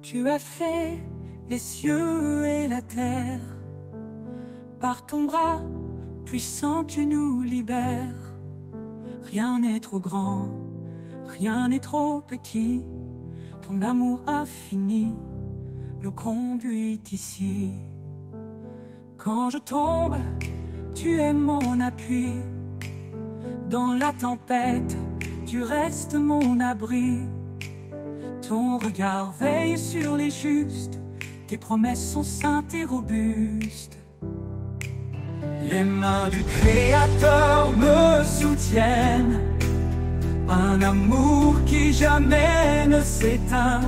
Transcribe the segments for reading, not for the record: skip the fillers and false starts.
Tu as fait les cieux et la terre. Par ton bras puissant tu nous libères. Rien n'est trop grand, rien n'est trop petit. Ton amour infini nous conduit ici. Quand je tombe, tu es mon appui. Dans la tempête, tu restes mon abri. Ton regard veille sur les justes. Tes promesses sont saintes et robustes. Les mains du Créateur me soutiennent. Un amour qui jamais ne s'éteint.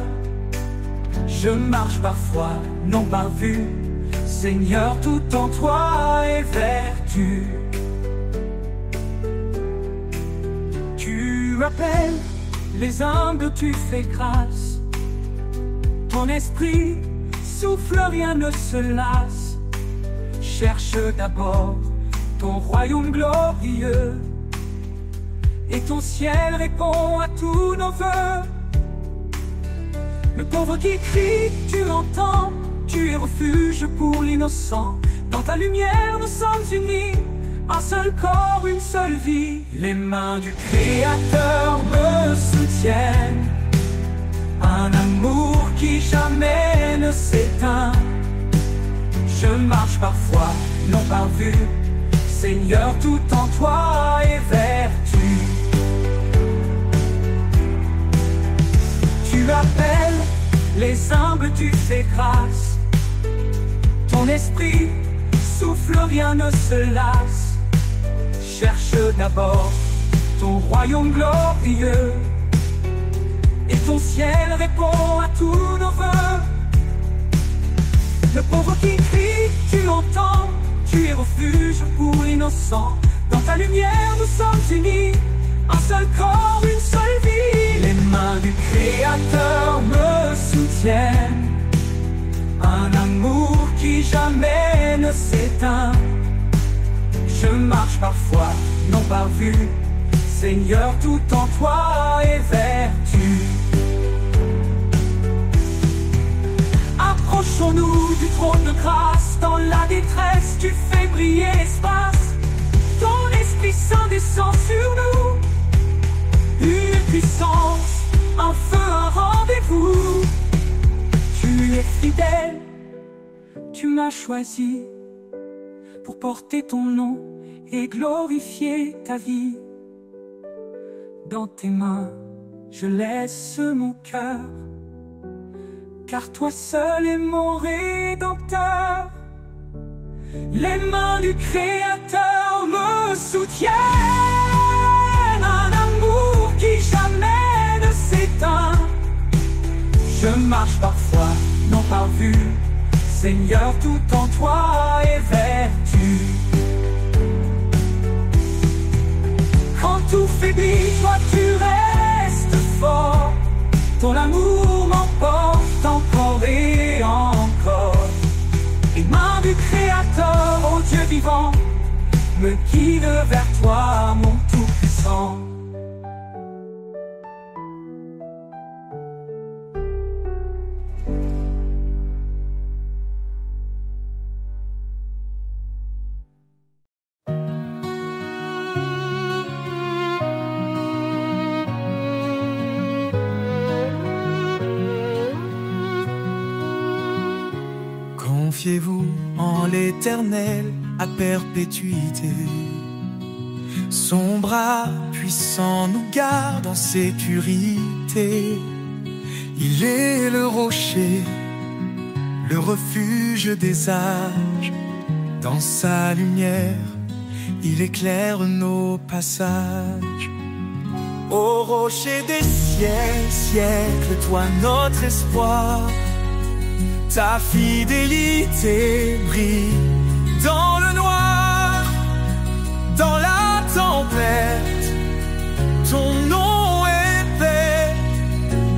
Je marche parfois, non par vue. Seigneur, tout en toi est vertu. Tu appelles les humbles, tu fais grâce. Ton esprit souffle, rien ne se lasse. Cherche d'abord ton royaume glorieux, et ton ciel répond à tous nos vœux. Le pauvre qui crie, tu l'entends. Tu es refuge pour l'innocent. Dans ta lumière nous sommes unis. Un seul corps, une seule vie. Les mains du Créateur me soutiennent. Un amour qui jamais ne s'éteint. Je marche parfois, non par vue. Seigneur, tout en toi est vertu. Tu appelles les humbles, tu fais grâce. Ton esprit souffle, rien ne se lasse. Cherche d'abord ton royaume glorieux, et ton ciel répond à tous nos vœux. Le pauvre qui crie, tu l'entends. Tu es refuge pour l'innocent. Dans ta lumière nous sommes unis. Un seul corps, une seule vie. Les mains du Créateur me soutiennent. Un amour qui jamais ne s'éteint. Je marche parfois, non par vue. Seigneur, tout en toi est vertu. Approchons-nous du trône de grâce. Dans la détresse, tu fais briller l'espace. Ton Esprit Saint descend sur nous. Une puissance, un feu, un rendez-vous. Tu es fidèle, tu m'as choisi pour porter ton nom et glorifier ta vie. Dans tes mains, je laisse mon cœur, car toi seul es mon Rédempteur. Les mains du Créateur me soutiennent. Un amour qui jamais ne s'éteint. Je marche parfois, non par vue. Seigneur, tout en toi est vertu. Quand tout faiblit, toi tu restes fort. Ton amour m'emporte encore et encore. Les mains du Créateur, ô Dieu vivant, me guident vers toi, mon Tout-Puissant. Confiez-vous en l'Éternel à perpétuité. Son bras puissant nous garde en sécurité. Il est le rocher, le refuge des âges. Dans sa lumière, il éclaire nos passages. Ô rocher des siècles, toi notre espoir. Ta fidélité brille dans le noir, dans la tempête. Ton nom est paix.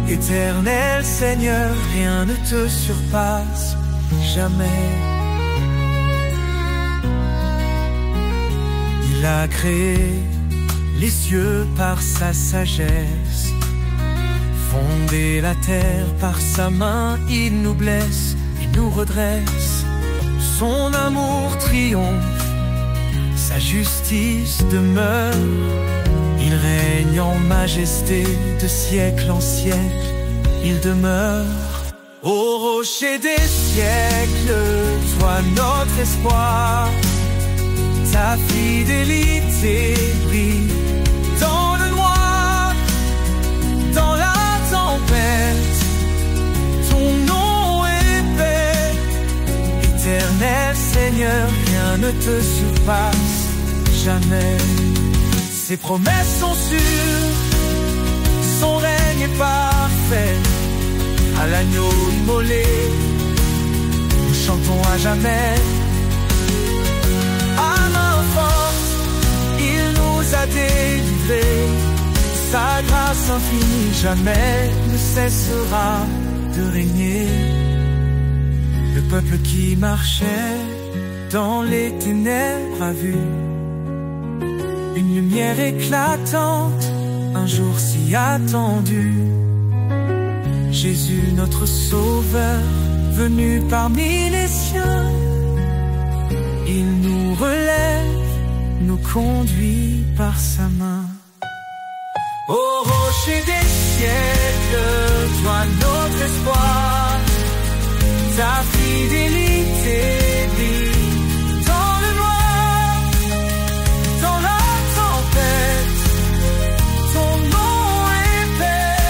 Éternel Seigneur, rien ne te surpasse jamais. Il a créé les cieux par sa sagesse, fonder la terre par sa main, il nous blesse et nous redresse. Son amour triomphe, sa justice demeure. Il règne en majesté de siècle en siècle, il demeure. Ô rocher des siècles, toi notre espoir, ta fidélité brille dans le noir, dans la tempête. Ton nom est paix, éternel Seigneur, rien ne te surpasse jamais. Ses promesses sont sûres, son règne est parfait. À l'agneau immolé, nous chantons à jamais. À main forte, il nous a délivrés. Sa grâce infinie jamais ne cessera de régner. Le peuple qui marchait dans les ténèbres a vu une lumière éclatante, un jour si attendu. Jésus notre sauveur, venu parmi les siens, il nous relève, nous conduit par sa main. Ô rocher des siècles, toi notre espoir, ta fidélité brille dans le noir, dans la tempête. Ton nom est paix,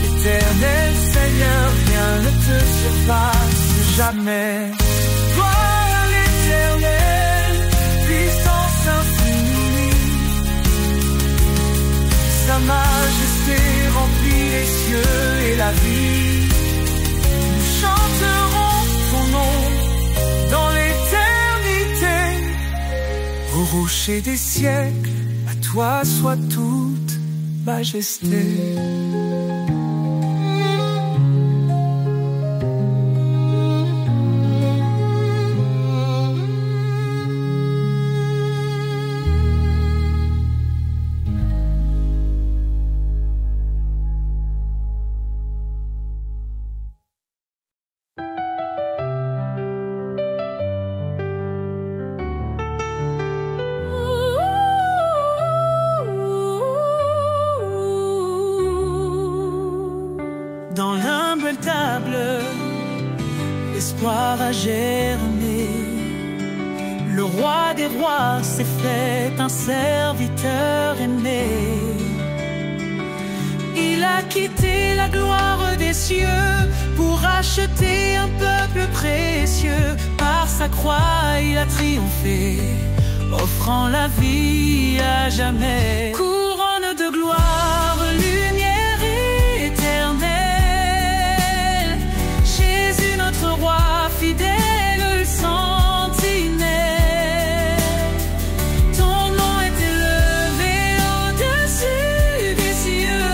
éternel Seigneur, rien ne te surpasse jamais. Gloire à l'Éternel, puissance infinie, sa majesté remplit les cieux et la vie. Nous chanterons ton nom dans l'éternité. Au rocher des siècles, à toi soit toute majesté. Dans l'humble table, l'espoir a germé. Le roi des rois s'est fait un serviteur aimé. Il a quitté la gloire des cieux pour acheter un peuple précieux. Par sa croix, il a triomphé, offrant la vie à jamais. Couronne de gloire, lumière éternelle, Jésus notre roi fidèle, sentinelle. Ton nom est élevé au-dessus des cieux.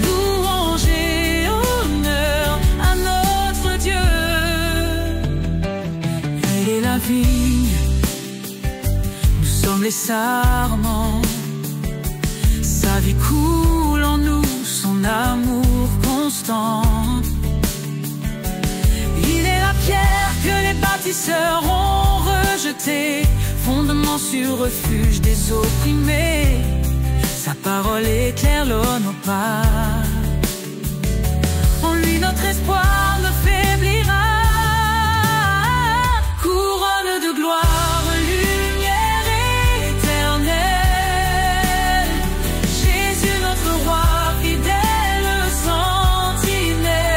Louange et honneur à notre Dieu. Elle est la vigne, nous sommes les sarments. Sa vie coule en nous, son amour constant. Il est la pierre que les bâtisseurs ont rejetée, fondement sur refuge des opprimés. Sa parole éclaire l'eau nos pas. En lui notre espoir ne faiblira. Couronne de gloire, lumière éternelle, Jésus notre roi fidèle, sentinelle.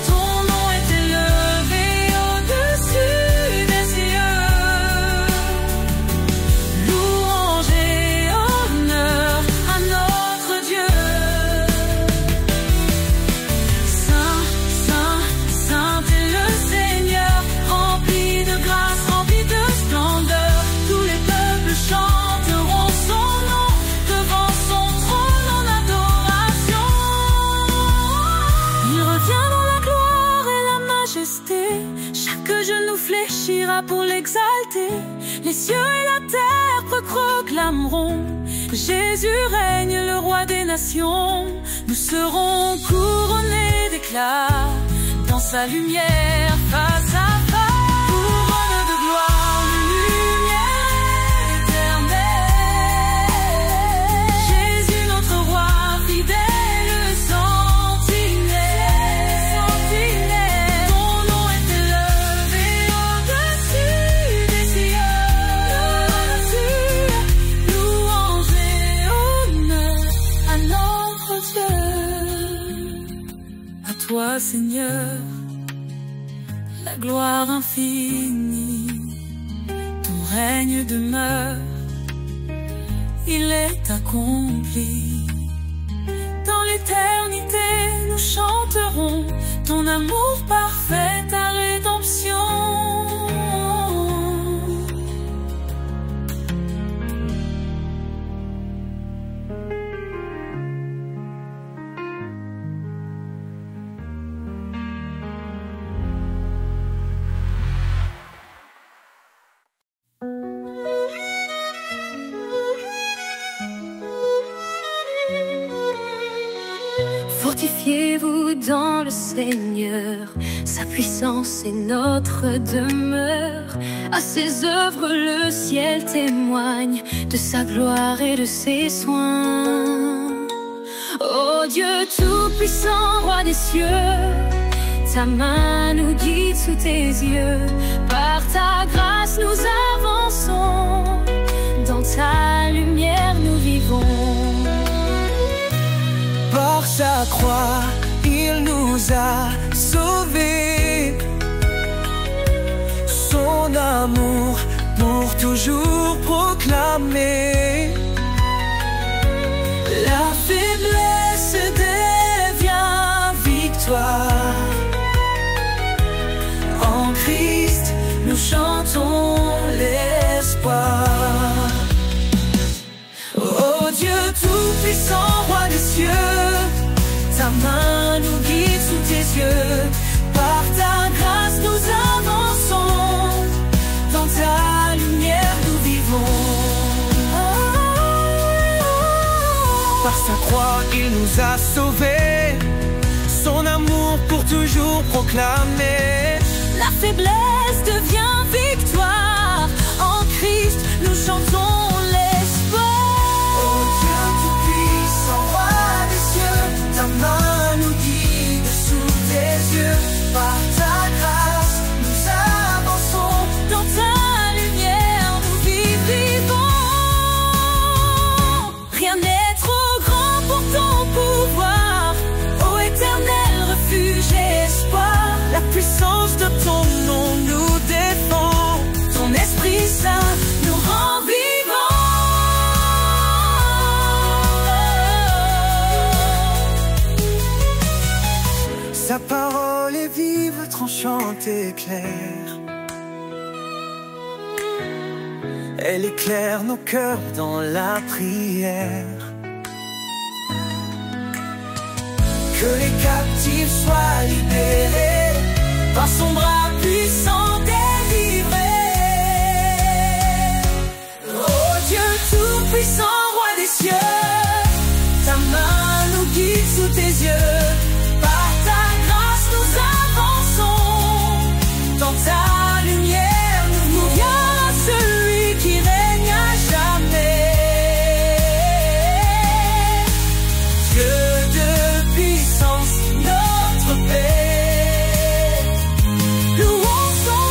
Ton nom est élevé au-dessus des cieux. Louange et honneur à notre Dieu. fléchira pour l'exalter. Les cieux et la terre proclameront que Jésus règne, le roi des nations. Nous serons couronnés d'éclat dans sa lumière face à face. Couronne de gloire, lumière éternelle. Jésus notre roi fidèle, sentinelle. Ton nom est élevé au-dessus des cieux. Louange et honneur à notre Dieu. À toi, Seigneur, la gloire infinie. Ton règne demeure, il est accompli. Dans l'éternité, nous chanterons ton amour parfait, ta rédemption. Fortifiez-vous dans le Seigneur, sa puissance est notre demeure. À ses œuvres le ciel témoigne de sa gloire et de ses soins. Ô Dieu tout-puissant, roi des cieux, ta main nous guide sous tes yeux. Par ta grâce nous avançons, dans ta lumière nous vivons. Par sa croix, il nous a sauvés. Son amour pour toujours proclamer. La faiblesse devient victoire. En Christ, nous chantons l'espoir. Oh Dieu tout-puissant, roi des cieux, ta main nous guide sous tes yeux. Par ta grâce nous avançons, dans ta lumière nous vivons. Par sa croix il nous a sauvés, son amour pour toujours proclamer. La faiblesse devient victoire, en Christ nous chantons l'espoir. Oh Dieu tout-puissant, roi des cieux, ta main nous guide sous tes yeux. Par ta grâce nous avançons, dans ta lumière nous vivons. Rien n'est trop grand pour ton pouvoir, ô éternel refuge et espoir. la puissance de ton nom nous défend. Ton Esprit Saint nous rend vivants. Sa parole est vive, tranchante et claire. Elle éclaire nos cœurs dans la prière. Que les captifs soient libérés, par son bras puissant délivrés. Oh Dieu tout-puissant, roi des cieux, ta main nous guide sous tes yeux. Par ta grâce nous avançons, dans ta lumière nous mourons. Celui qui règne à jamais, Dieu de puissance, notre paix. Louons son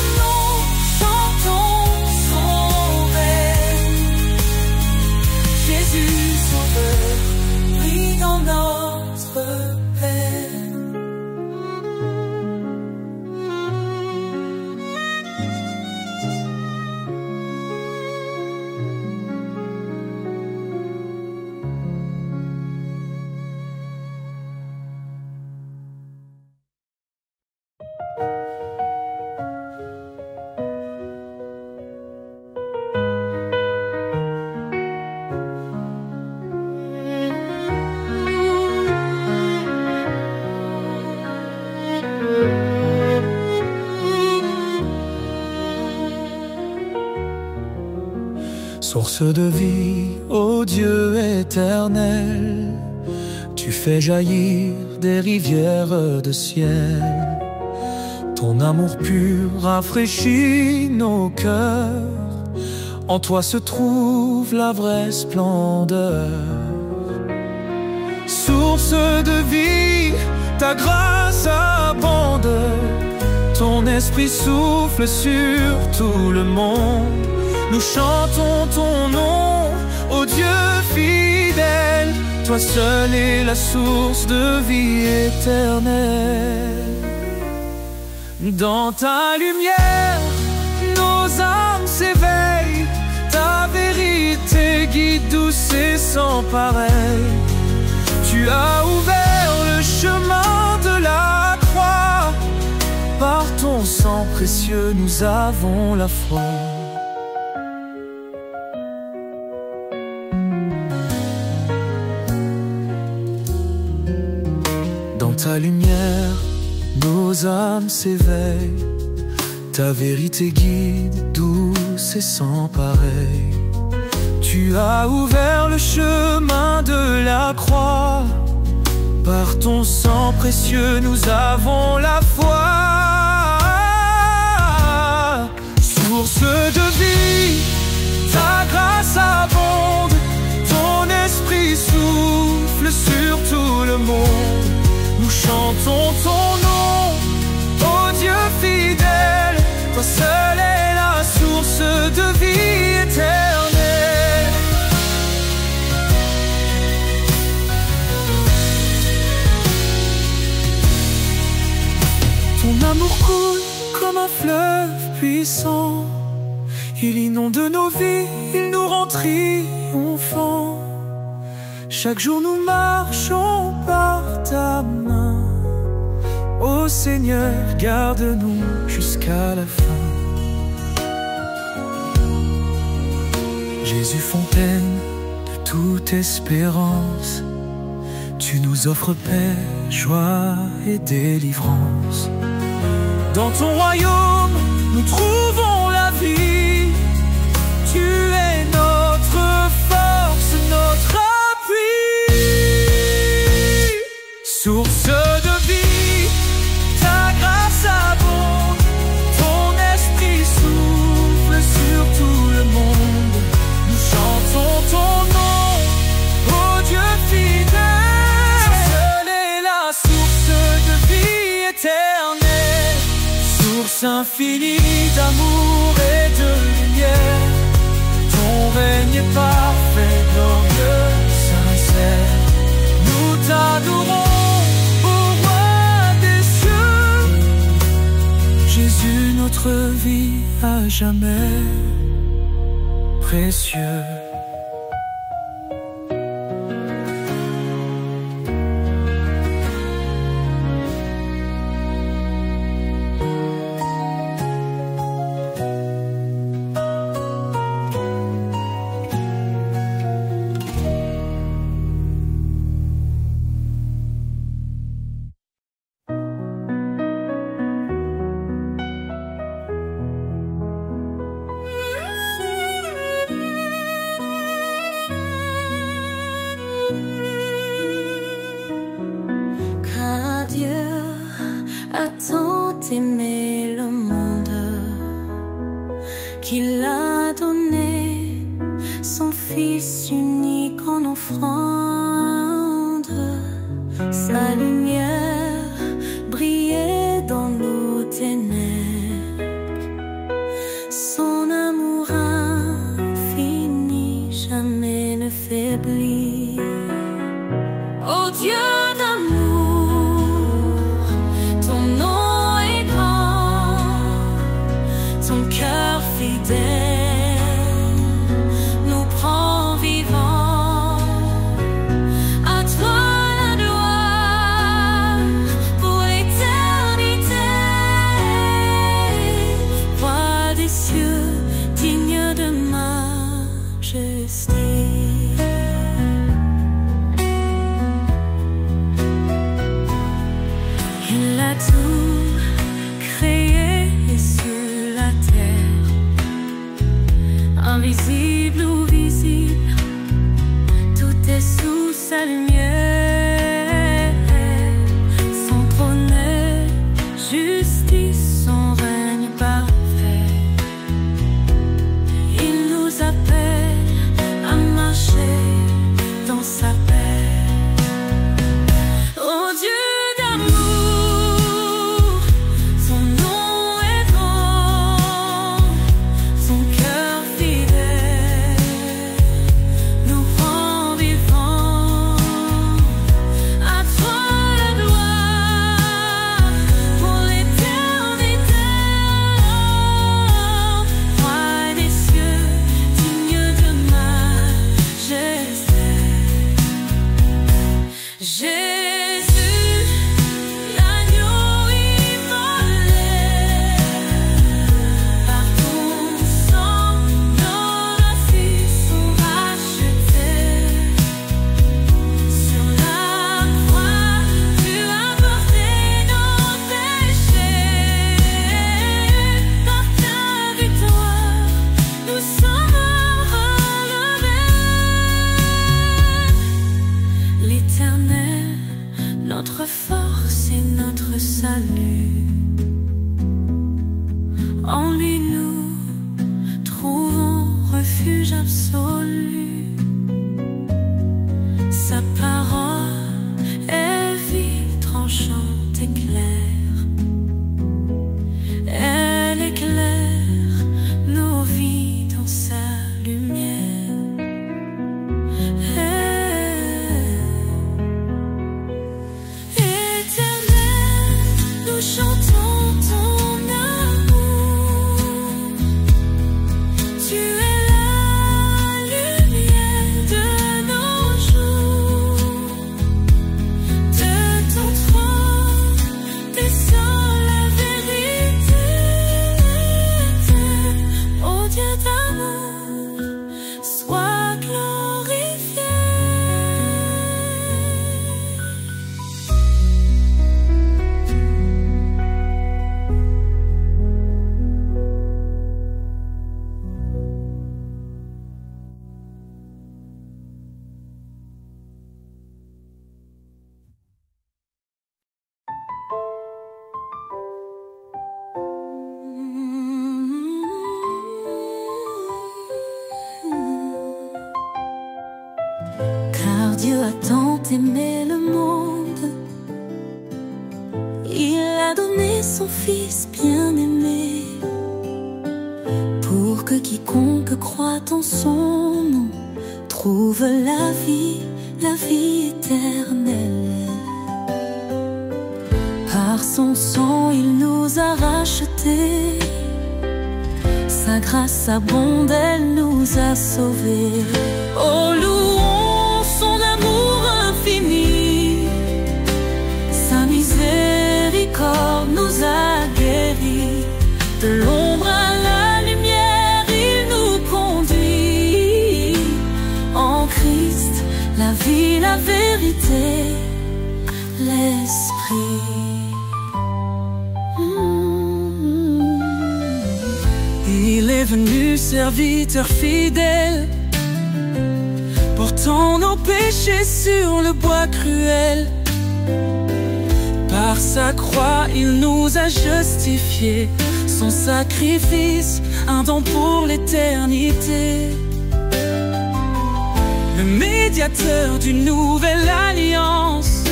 Source de vie, ô Dieu éternel, tu fais jaillir des rivières de ciel. Ton amour pur rafraîchit nos cœurs, en toi se trouve la vraie splendeur. Source de vie, ta grâce abonde, ton esprit souffle sur tout le monde. Nous chantons ton nom, ô Dieu fidèle, toi seul es la source de vie éternelle. Dans ta lumière, nos âmes s'éveillent, ta vérité guide douce et sans pareil. Tu as ouvert le chemin de la croix, par ton sang précieux nous avons la foi. Dans ta lumière, nos âmes s'éveillent, ta vérité guide, douce et sans pareil. Tu as ouvert le chemin de la croix, par ton sang précieux nous avons la foi. Source de vie, ta grâce abonde, ton esprit souffle sur tout le monde. Nous chantons ton nom, ô Dieu fidèle, toi seul est la source de vie éternelle. Ton amour coule comme un fleuve puissant, il inonde nos vies, il nous rend triomphants. Chaque jour nous marchons par ta main, ô Seigneur, garde-nous jusqu'à la fin. Jésus, fontaine de toute espérance, tu nous offres paix, joie et délivrance. Dans ton royaume, nous trouvons la vie, tu es notre force, notre appui. Source de vie, ta grâce abonde, ton esprit souffle sur tout le monde. Nous chantons ton nom, ô Dieu fidèle, seule est la source de vie éternelle. Source infinie d'amour et de lumière, ton règne est parfait, glorieux, sincère. Nous t'adorons, ô roi des cieux, Jésus, notre vie à jamais précieux. Aimer le monde, qu'il a donné son Fils unique en offrande. Sa lumière brillait dans nos ténèbres, son amour infini jamais ne faiblit. Oh Dieu d'amour, ton nom est grand, ton cœur fidèle nous prend vivants. À toi la gloire pour l'éternité, roi des cieux, digne de majesté. Il a tout créé sur la terre, absolue. Sa parole est vive, tranchante et claire. Elle éclaire nos vies dans sa lumière. Éternel, nous chantons ton amour. Tu es la lumière de nos jours. De ton trône descend la vérité. Ô Dieu d'amour, sois glorifié. Car Dieu a tant aimé le monde, il a donné son Fils bien-aimé, pour que quiconque croit en son nom trouve la vie éternelle. Par son sang il nous a rachetés, sa grâce abonde, elle nous a sauvés. Oh, louons son amour infini, sa miséricorde nous a guéris. De l'ombre à la lumière, il nous conduit. En Christ, la vie, la vérité, l'Esprit. Il est venu serviteur fidèle, portant nos péchés sur le bois cruel. Par sa croix, il nous a justifiés, son sacrifice, un don pour l'éternité. Le médiateur d'une nouvelle alliance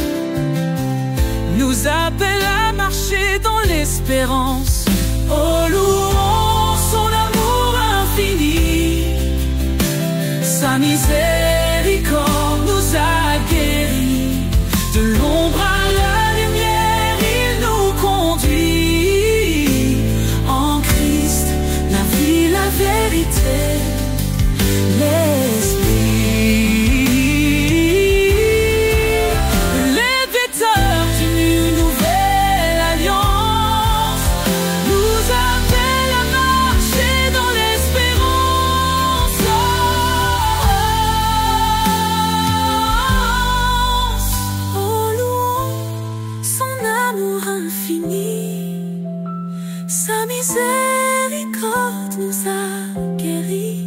nous appelle à marcher dans l'espérance. Oh, louons son amour infini, sa miséricorde nous a guéris. De l'ombre à la lumière, il nous conduit. En Christ, la vie, la vérité, l'Esprit. L'éditeur d'une nouvelle alliance nous appelle à marcher dans l'espérance. Oh, louons son amour infini, sa miséricorde nous a guéris.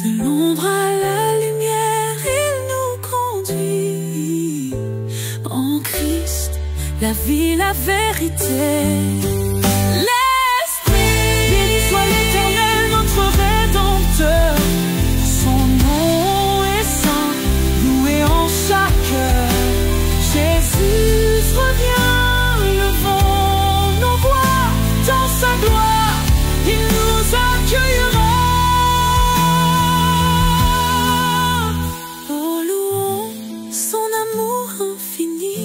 De l'ombre à la lumière, il nous conduit. En Christ, la vie, la vérité, l'Esprit. Béni soit l'Éternel, notre Rédempteur. Son nom est saint, loué en chaque heure. Jésus revient, levons nos voix dans sa gloire. Il nous accueillera. Oh, louons son amour infini,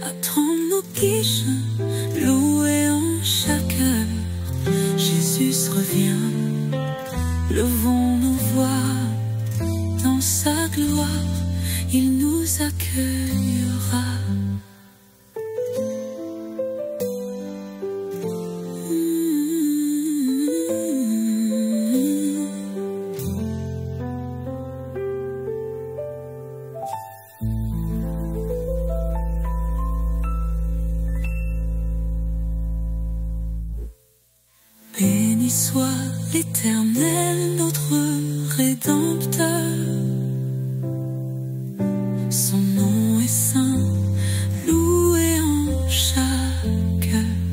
apprendre nos quiches, louer en chaque heure. Jésus revient, levons nos voix dans sa gloire, il nous accueillera. Béni soit l'Éternel, notre Rédempteur. Son nom est saint, loué en chaque heure.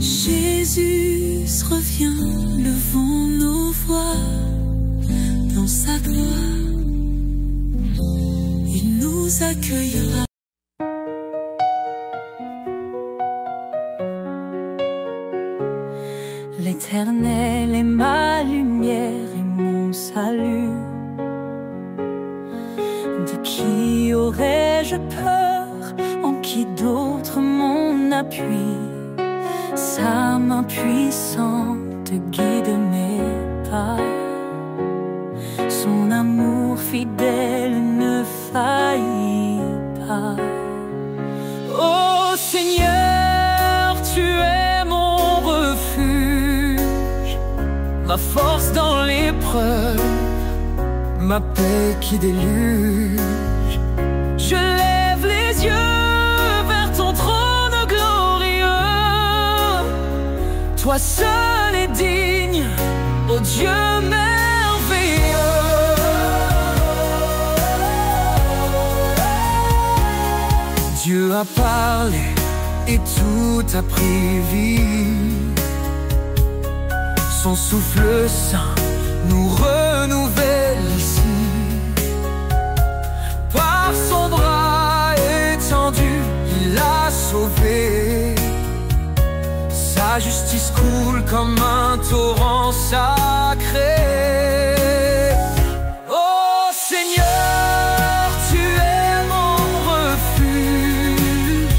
Jésus revient, levons gloire. Il nous accueillera. L'Éternel est ma lumière et mon salut. De qui aurais-je peur? En qui d'autre mon appui? Sa main puissante guide mes pas. Son amour fidèle ne faillit pas. Ô Seigneur, tu es mon refuge, ma force dans l'épreuve, ma paix qui déluge. Je lève les yeux vers ton trône glorieux. Toi seul es digne, ô Dieu merveilleux. Dieu a parlé et tout a pris vie. Son souffle saint nous renouvelle ici. Par son bras étendu, il a sauvé. Sa justice coule comme un torrent sacré. Ô Seigneur, tu es mon refuge,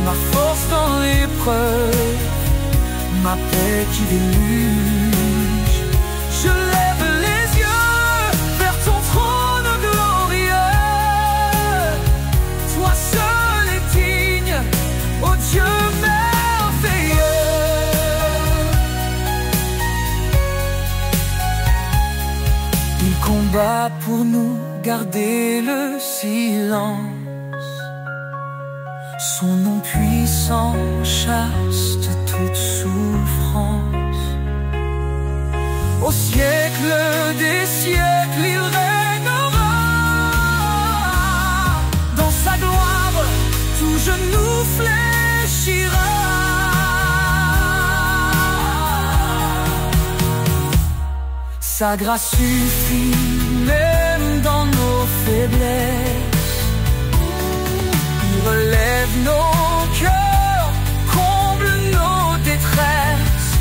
ma force dans l'épreuve, ma paix qui déluge. Je lève les yeux vers ton trône glorieux. Toi seul es digne, ô Dieu merveilleux. Il combat pour nous, garder le silence. Son nom puissant chasse toute souffrance. Au siècle des siècles, il régnera. Dans sa gloire, tout genou fléchira. Sa grâce suffit même dans nos faiblesses. Il relève nos cœurs, comble nos détresses.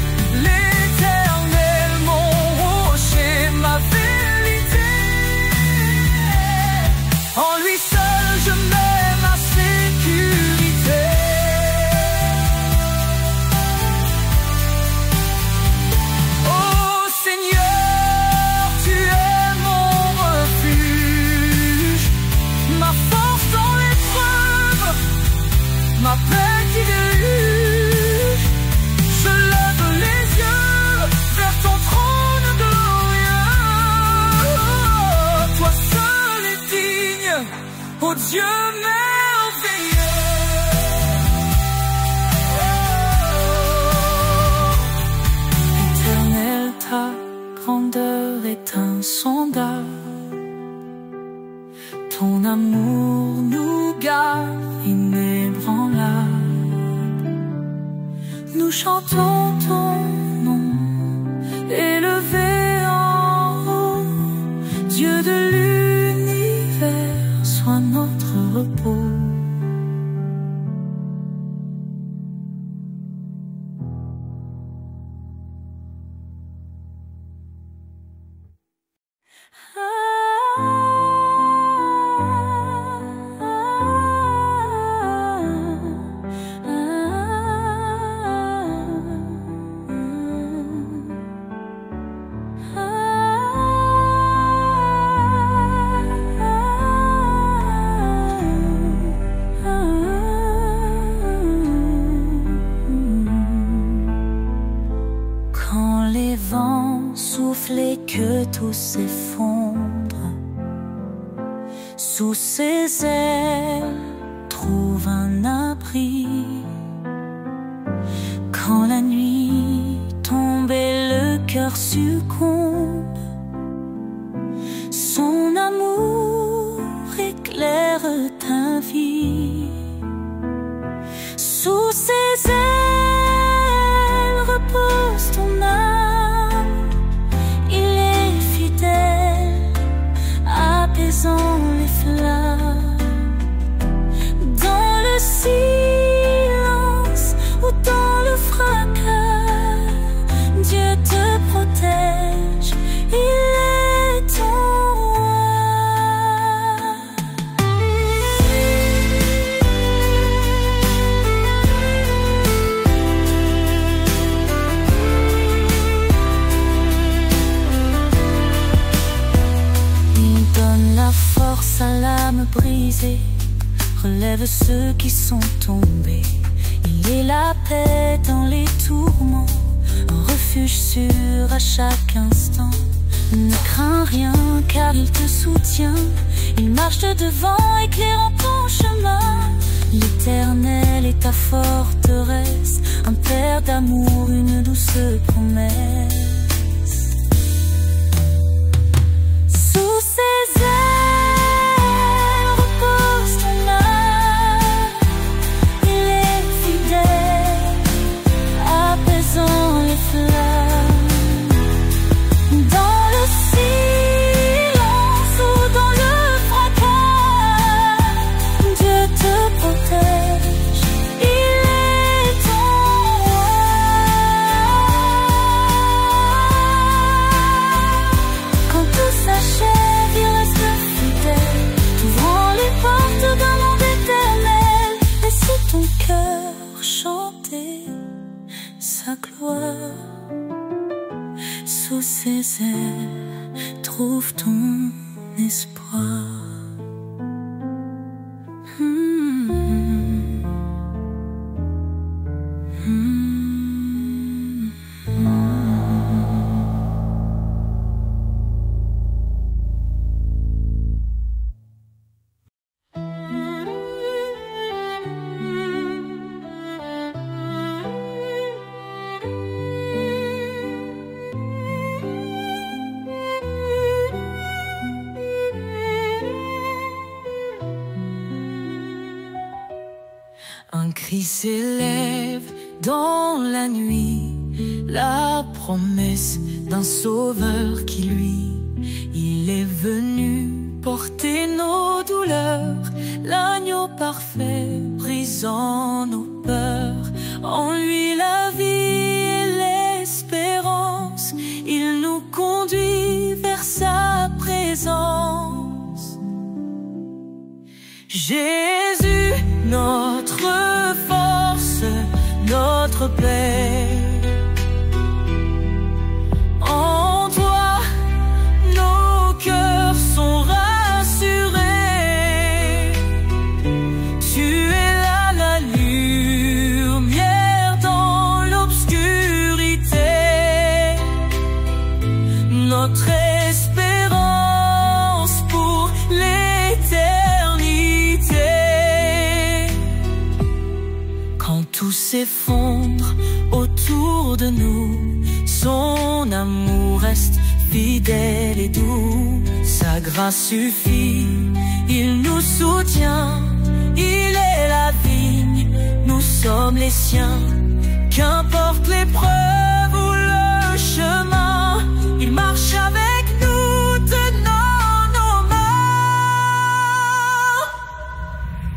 L'Éternel, mon rocher, ma vérité. En lui seul je mets ma sécurité. Ô Seigneur, tu es mon refuge, ma force dans l'épreuve, ma paix qui déluge. Je lève les yeux vers ton trône glorieux. Toi seul es digne, ô Dieu merveilleux. Éternel, ta grandeur est insondable. Ton amour nous garde inébranlable. Nous chantons ton nom, élevé en haut. Dieu de l'univers, sois notre repos. Quand les vents soufflent et que tout s'effondre, sous ses ailes trouve un abri. Quand la nuit tombe et le cœur succombe, son amour éclaire ta vie. Sous ses ailes repose ton âme. Il est fidèle brisés, relève ceux qui sont tombés. Il est la paix dans les tourments, un refuge sûr à chaque instant. Ne crains rien car il te soutient, il marche de devant éclairant ton chemin. L'Éternel est ta forteresse, un père d'amour, une douce promesse. Sous ses ailes repose ton âme, il est fidèle, apaisant les flammes. Dans le silence ou dans le fracas, Dieu te protège, il est ton roi. Quand tout s'achève, il reste fidèle, t'ouvrant les portes d'un monde éternel. Laisse ton cœur chanter sa gloire. Sous ses ailes, trouve ton espoir. Un cri s'élève dans la nuit, la promesse d'un sauveur qui lui, il est venu porter nos douleurs, l'agneau parfait brisant nos peurs. En lui la vie et l'espérance, il nous conduit vers sa présence. Jésus, notre force, notre paix. En toi, nos cœurs sont rassurés. Tu es là la lumière dans l'obscurité. Notre espérance pour l'éternité. Quand tout s'effondre autour de nous, son amour reste fidèle et doux. Sa grâce suffit, il nous soutient. Il est la vigne, nous sommes les siens. Qu'importe l'épreuve ou le chemin, il marche avec nous, tenant nos mains.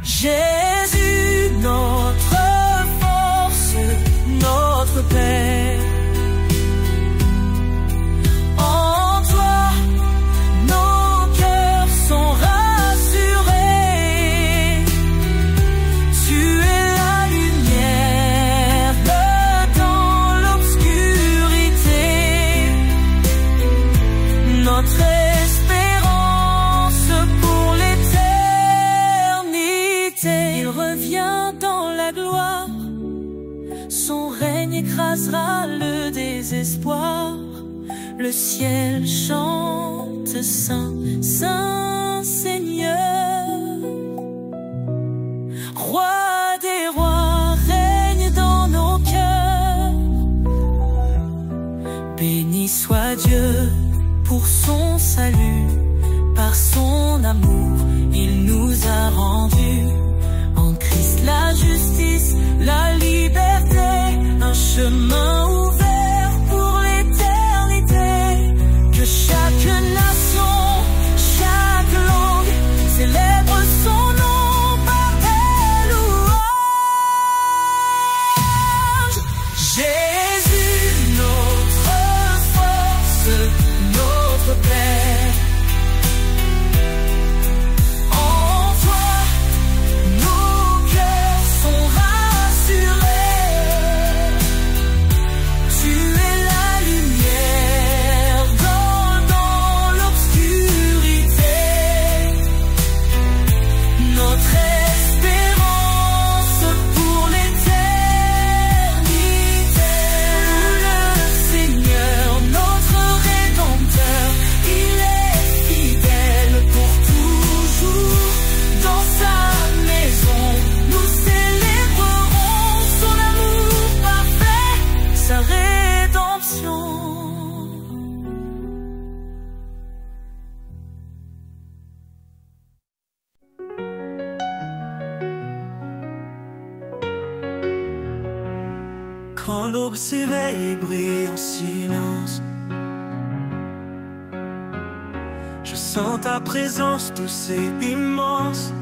Jésus, notre force, notre paix. En toi, nos cœurs sont rassurés. Tu es la lumière dans l'obscurité. Notre espérance pour l'éternité. Il revient dans la gloire, son règne écrasera le désespoir. Le ciel chante Saint, Saint Seigneur. Roi des rois, règne dans nos cœurs. Béni soit Dieu pour son salut. Par son amour, il nous a rendus. En Christ la justice, la liberté, un chemin ouvert pour l'éternité. Que chaque nation, chaque langue célèbre son nom par tes louanges. Jésus, notre force, notre paix. En toi, nos cœurs sont rassurés. l'aube s'éveille et brille en silence. Je sens ta présence douce et immense.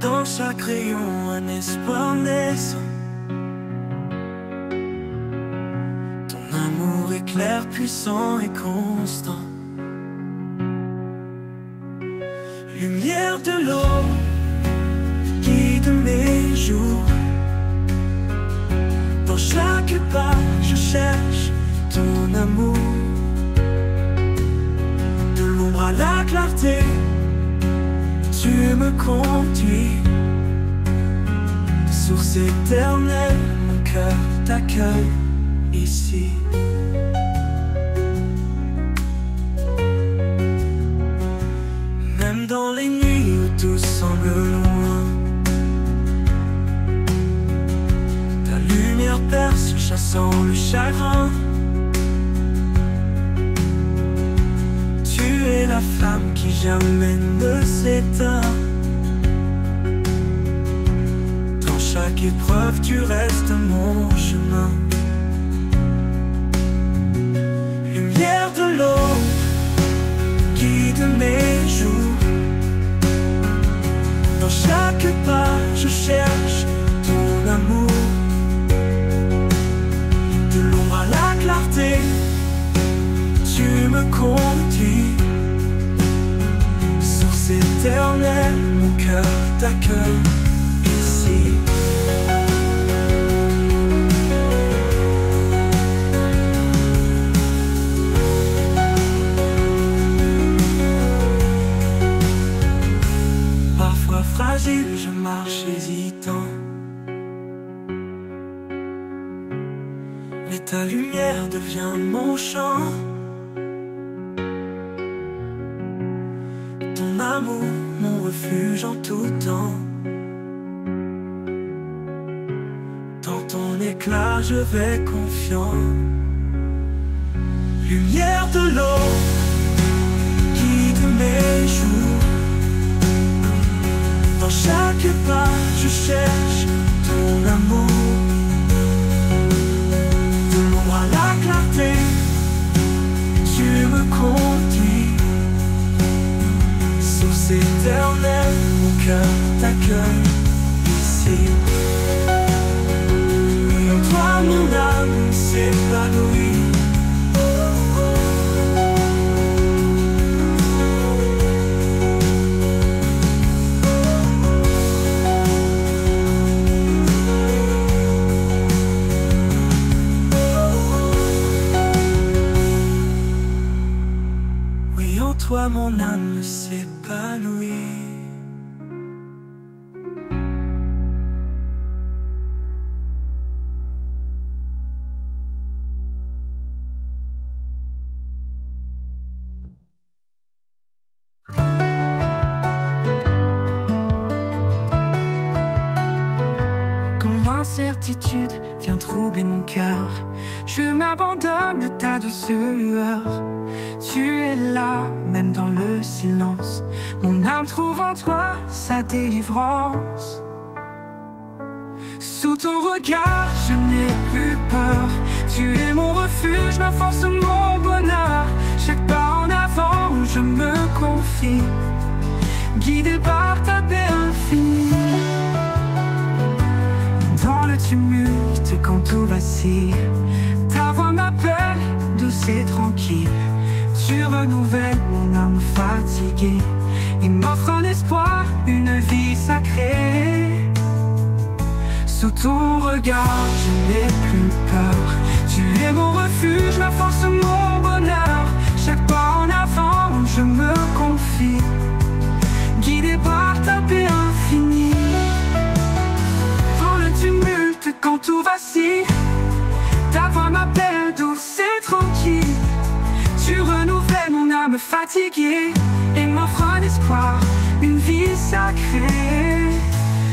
Dans chaque rayon, un espoir naissant. Ton amour est clair, puissant et constant. Lumière de l'aube, guide mes jours. Dans chaque pas, je cherche ton amour. De l'ombre à la clarté, tu me conduis. Source éternelle, mon cœur t'accueille ici. Même dans les nuits où tout semble loin, ta lumière perce chassant le chagrin. Tu es la flamme qui jamais ne s'éteint. Dans chaque épreuve, tu restes mon chemin. Lumière de l'aube, guide mes jours. Dans chaque pas, je cherche ton amour. De l'ombre à la clarté, tu me conduis. Source éternelle, mon cœur t'accueille ici. Parfois fragile, je marche hésitant, mais ta lumière devient mon chant. Ton amour, mon refuge en tout temps. Dans ton éclat, je vais confiant. Lumière de l'aube, guide mes jours. Dans chaque pas, je cherche ton amour. De l'ombre à la clarté, tu me conduis. Source éternelle, mon cœur t'accueille ici. Et en toi, mon âme s'épanouit. Toi, mon âme s'épanouit. Quand l'incertitude vient troubler mon cœur, je m'abandonne à ta douceur. Tu es là, même dans le silence. Mon âme trouve en toi sa délivrance. Sous ton regard, je n'ai plus peur. Tu es mon refuge, ma force, mon bonheur. Chaque pas en avant, je me confie, guidé par ta paix infinie. Dans le tumulte, quand tout vacille, ta voix m'appelle, douce et tranquille. Tu renouvelles mon âme fatiguée et m'offre un espoir, une vie sacrée. Sous ton regard, je n'ai plus peur. Tu es mon refuge, ma force, mon bonheur. Chaque pas en avant, je me confie, guidé par ta paix infinie. Dans le tumulte, quand tout vacille, ta voix m'appelle, douce et tranquille. Tu renouvelles mon âme fatiguée et m'offres un espoir, une vie sacrée.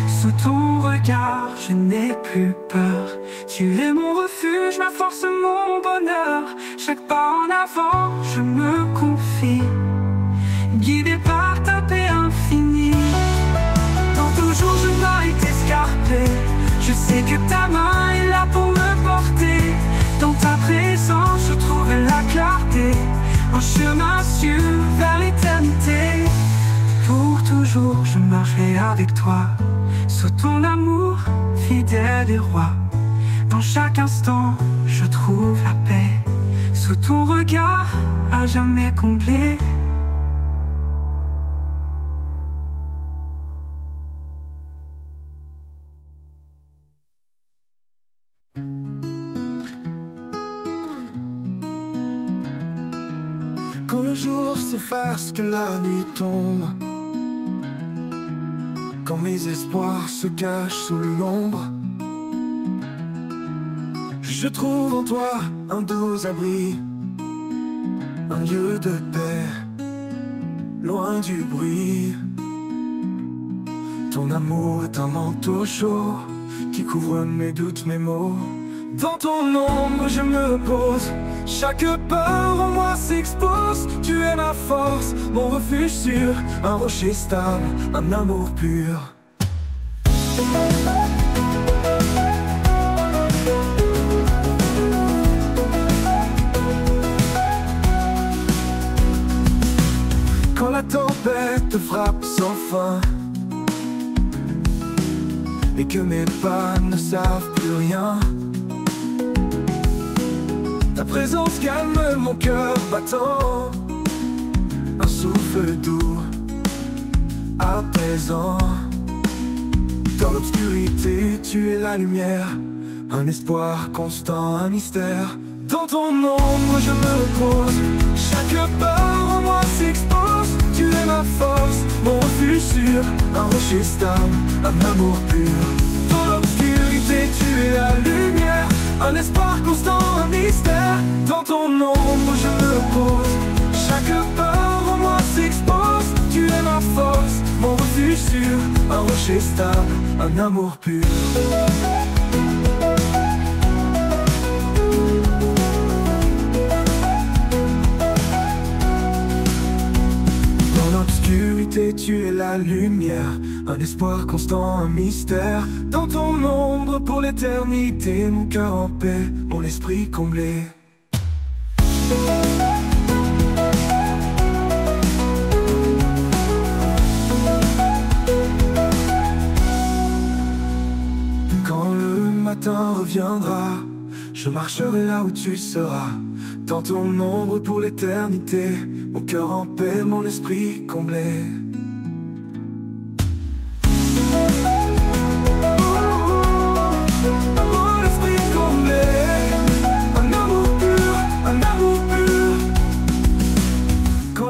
Sous ton regard, je n'ai plus peur. Tu es mon refuge, ma force, mon bonheur. Chaque pas en avant, je me confie, guidé par ta paix infinie. Dans tout jour, je n'ai été escarpé. Je sais que ta main est là pour me porter. Dans ta présence je trouve la clarté, un chemin sûr vers l'éternité. Pour toujours je marcherai avec toi, sous ton amour fidèle et roi. Dans chaque instant je trouve la paix, sous ton regard à jamais complet. Quand le jour s'efface, que la nuit tombe, quand mes espoirs se cachent sous l'ombre, je trouve en toi un doux abri, un lieu de paix, loin du bruit. Ton amour est un manteau chaud qui couvre mes doutes, mes maux. Dans ton ombre je me pose, chaque peur en moi s'expose. Tu es ma force, mon refuge sûr, un rocher stable, un amour pur. Quand la tempête frappe sans fin et que mes pas ne savent plus rien, ta présence calme mon cœur battant, un souffle doux, apaisant. Dans l'obscurité, tu es la lumière, un espoir constant, un mystère. Dans ton ombre, je me repose, chaque peur en moi s'expose. Tu es ma force, mon refuge sûr, un rocher stable, un amour pur. Dans l'obscurité, tu es la lumière, un espoir constant, un mystère. Dans ton ombre je me repose, chaque peur en moi s'expose. Tu es ma force, mon refuge sûr, un rocher stable, un amour pur. Dans l'obscurité tu es la lumière, un espoir constant, un mystère. Dans ton ombre pour l'éternité, mon cœur en paix, mon esprit comblé. Quand le matin reviendra, je marcherai là où tu seras. Dans ton ombre pour l'éternité, mon cœur en paix, mon esprit comblé.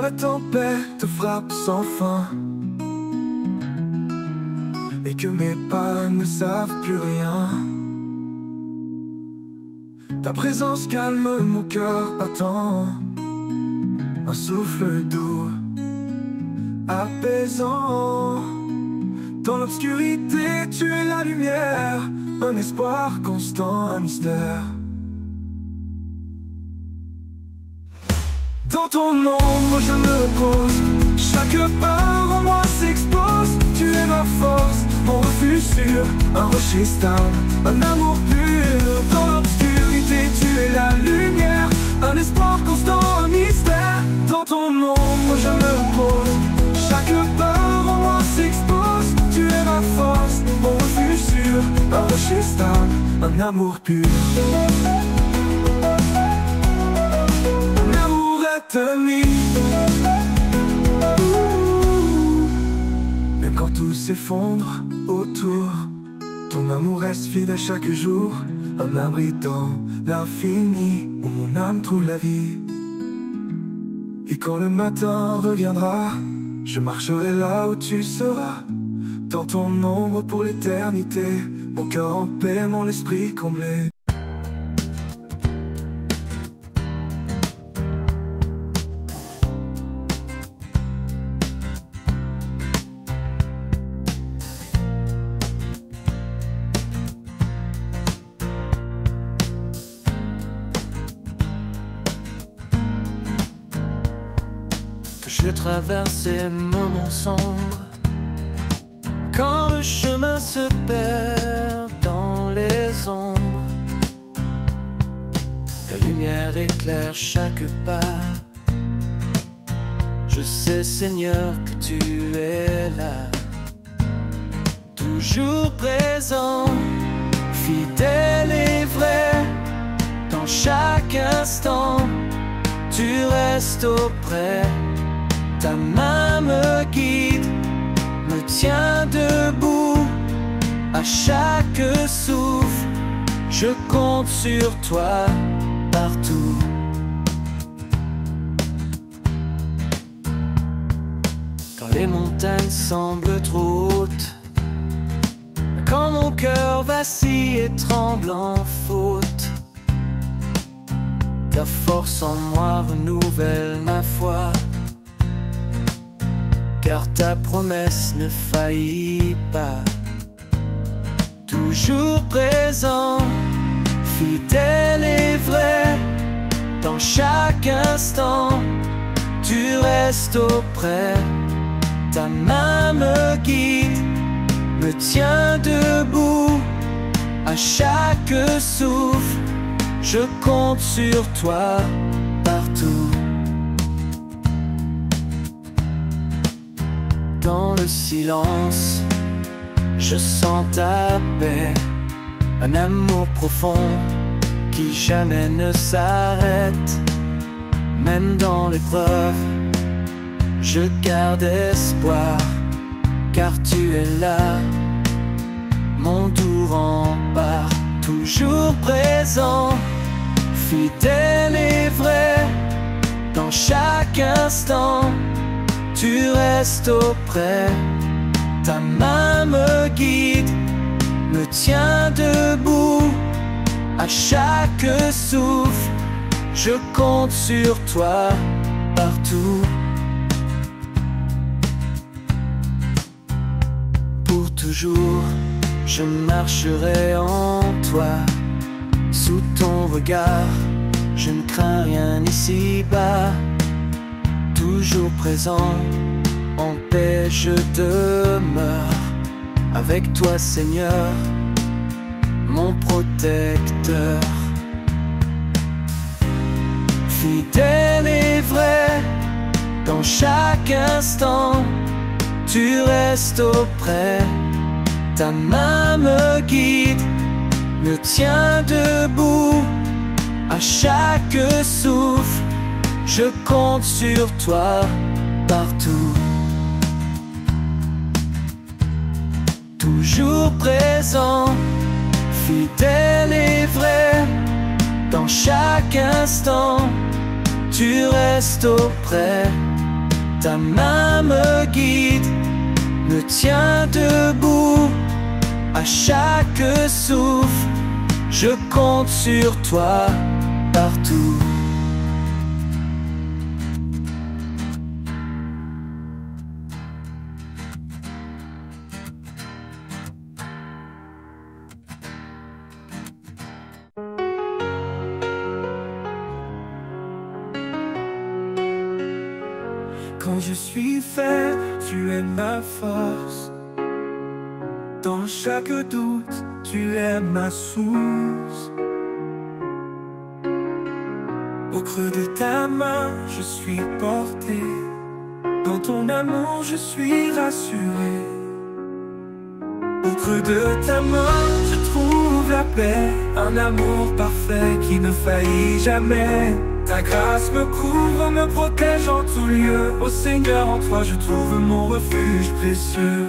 La tempête frappe sans fin et que mes pas ne savent plus rien, ta présence calme mon cœur battant, un souffle doux, apaisant. Dans l'obscurité tu es la lumière, un espoir constant, un mystère. Dans ton ombre je me pose, chaque peur en moi s'expose. Tu es ma force, mon refuge sûr, un rocher stable, un amour pur. Dans l'obscurité tu es la lumière, un espoir constant, un mystère. Dans ton ombre je me pose, chaque peur en moi s'expose. Tu es ma force, mon refuge sûr, un rocher stable, un amour pur. Même quand tout s'effondre autour, ton amour reste fidèle chaque jour, un abri dans l'infini où mon âme trouve la vie. Et quand le matin reviendra, je marcherai là où tu seras. Dans ton ombre pour l'éternité, mon cœur en paix, mon esprit comblé. Je traverse ces moments sombres, quand le chemin se perd dans les éclaire chaque pas. Je sais, Seigneur, que tu es là, toujours présent, fidèle et vrai. Dans chaque instant, tu restes auprès. Ta main me guide, me tient debout. À chaque souffle, je compte sur toi partout. Quand les montagnes semblent trop hautes, quand mon cœur vacille et tremble en faute, ta force en moi renouvelle ma foi. Car ta promesse ne faillit pas. Toujours présent, fidèle et vrai. Dans chaque instant, tu restes auprès. Ta main me guide, me tient debout. À chaque souffle, je compte sur toi partout. Dans le silence, je sens ta paix, un amour profond qui jamais ne s'arrête. Même dans l'épreuve, je garde espoir, car tu es là, mon doux rempart. Toujours présent, fidèle et vrai. Dans chaque instant, tu restes auprès. Ta main me guide, me tient debout. À chaque souffle, je compte sur toi partout. Pour toujours, je marcherai en toi. Sous ton regard, je ne crains rien ici-bas. Toujours présent, en paix je demeure. Avec toi, Seigneur, mon protecteur. Fidèle et vrai, dans chaque instant, tu restes auprès. Ta main me guide, me tient debout. À chaque souffle, je compte sur toi partout. Toujours présent, fidèle et vrai. Dans chaque instant, tu restes auprès. Ta main me guide, me tient debout. À chaque souffle, je compte sur toi partout. Quand je suis faible, tu es ma force. Dans chaque doute, tu es ma source. Au creux de ta main, je suis porté. Dans ton amour, je suis rassuré. Au creux de ta main, je trouve la paix. Un amour parfait qui ne faillit jamais. Ta grâce me couvre, me protège en tout lieu. Ô Seigneur, en toi je trouve mon refuge précieux.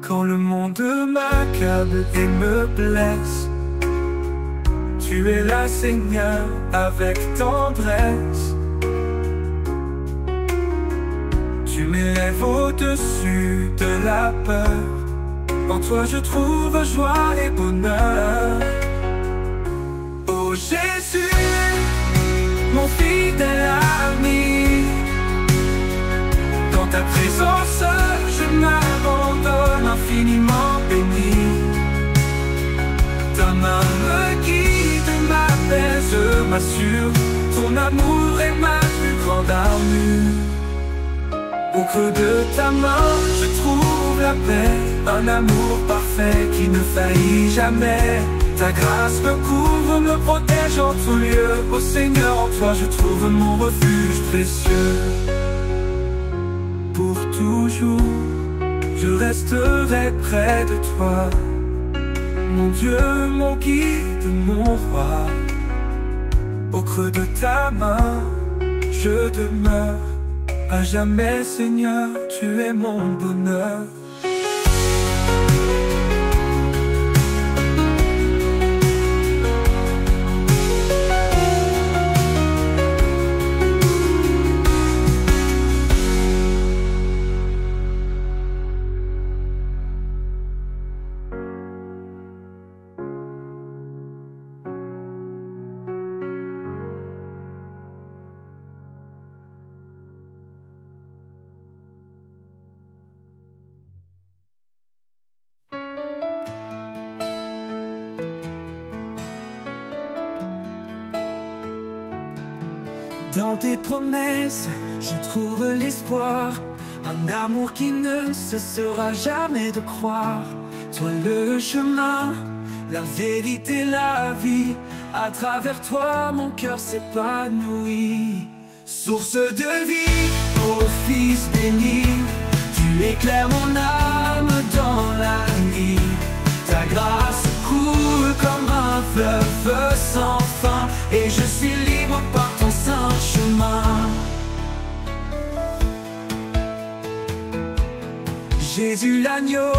Quand le monde m'accable et me blesse, tu es là, Seigneur, avec tendresse. Tu m'élèves au-dessus de la peur. En toi je trouve joie et bonheur. Oh Jésus, mon fidèle ami, dans ta présence je m'abandonne infiniment béni. Ta main me guide, m'apaise, m'assure. Ton amour est ma plus grande armure. Au creux de ta main, je trouve la paix. Un amour parfait qui ne faillit jamais. Ta grâce me couvre, me protège en tout lieu. Ô Seigneur, en toi je trouve mon refuge précieux. Pour toujours, je resterai près de toi. Mon Dieu, mon guide, mon roi. Au creux de ta main, je demeure. À jamais, Seigneur, tu es mon bonheur. Dans tes promesses, je trouve l'espoir. Un amour qui ne cessera jamais de croire. Toi le chemin, la vérité, la vie. À travers toi, mon cœur s'épanouit. Source de vie, ô Fils béni. Tu éclaires mon âme dans la nuit. Ta grâce coule comme un fleuve sans fin. Et je suis libre par ton saint chemin. Jésus l'agneau,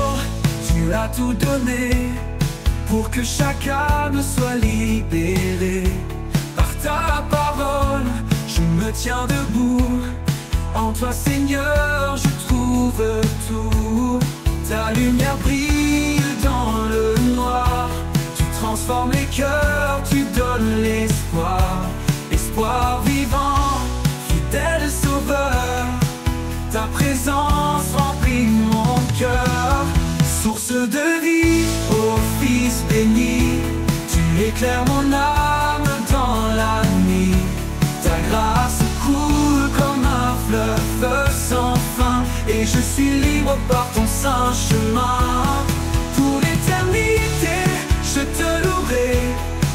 tu as tout donné pour que chaque âme soit libérée. Par ta parole, je me tiens debout. En toi, Seigneur, je trouve tout. Ta lumière brille dans le noir. Tu transformes les cœurs, tu donnes l'espoir. Espoir vivant, fidèle sauveur. Ta présence remplit mon cœur. Source de vie, ô Fils béni. Tu éclaires mon âme dans la nuit. Ta grâce coule comme un fleuve sans fin. Et je suis libre par ton saint chemin. Pour l'éternité, je te louerai.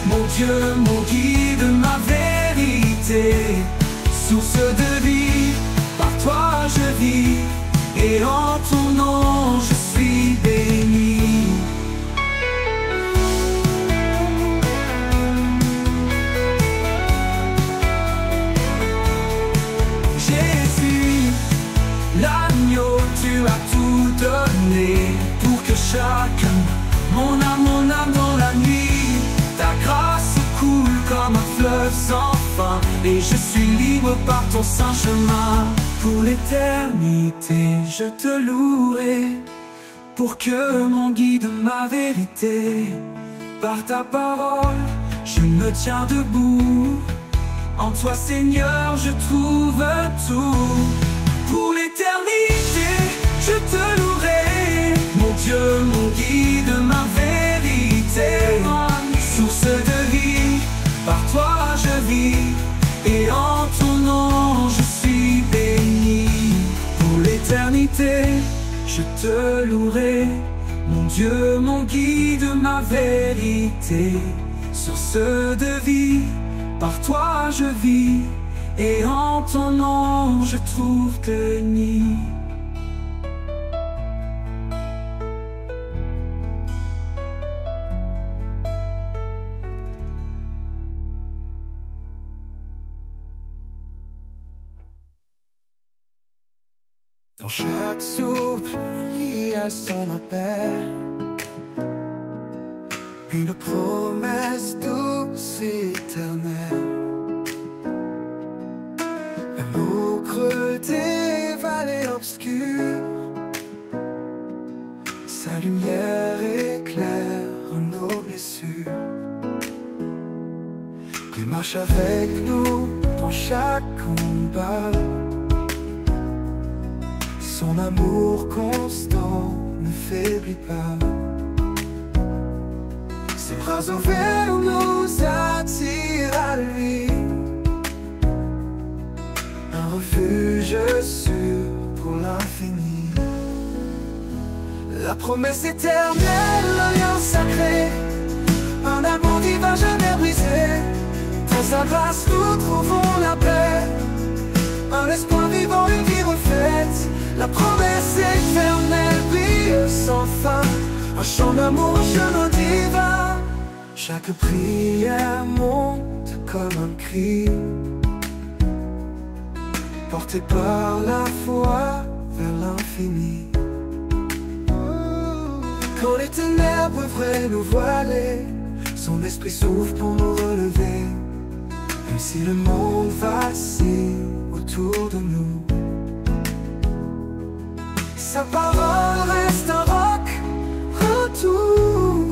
Mon Dieu, mon guide, ma vérité. Source de vie, par toi je vis. Et en ton nom je suis béni. Jésus, l'agneau, tu as tout donné pour que chacun, mon âme dans la nuit. Ta grâce coule comme un fleuve sans fin. Et je suis libre par ton saint chemin. Pour l'éternité, je te louerai. Pour que mon guide, ma vérité. Par ta parole, je me tiens debout. En toi, Seigneur, je trouve tout. Pour l'éternité, je te louerai. Mon Dieu, mon guide, ma vérité. Source de vie, par toi je vis. Et en ton nom je suis béni. Pour l'éternité, je te louerai. Mon Dieu, mon guide, ma vérité. Source de vie, par toi je vis. Et en ton nom je trouve le nid. Dans chaque souffle, il y a son appel. Une promesse douce et éternelle. Même au creux des vallées obscures, sa lumière éclaire nos blessures. Il marche avec nous dans chaque combat. Son amour constant ne faiblit pas. Ses bras ouverts nous attirent à lui. Un refuge sûr pour l'infini. La promesse éternelle, l'alliance sacrée. sans fin. Un chant d'amour, un chemin divin. Chaque prière monte comme un cri, porté par la foi vers l'infini. Quand les ténèbres voudraient nous voiler, son esprit s'ouvre pour nous relever. Même si le monde vacille autour de nous, sa parole reste un roc, un tout.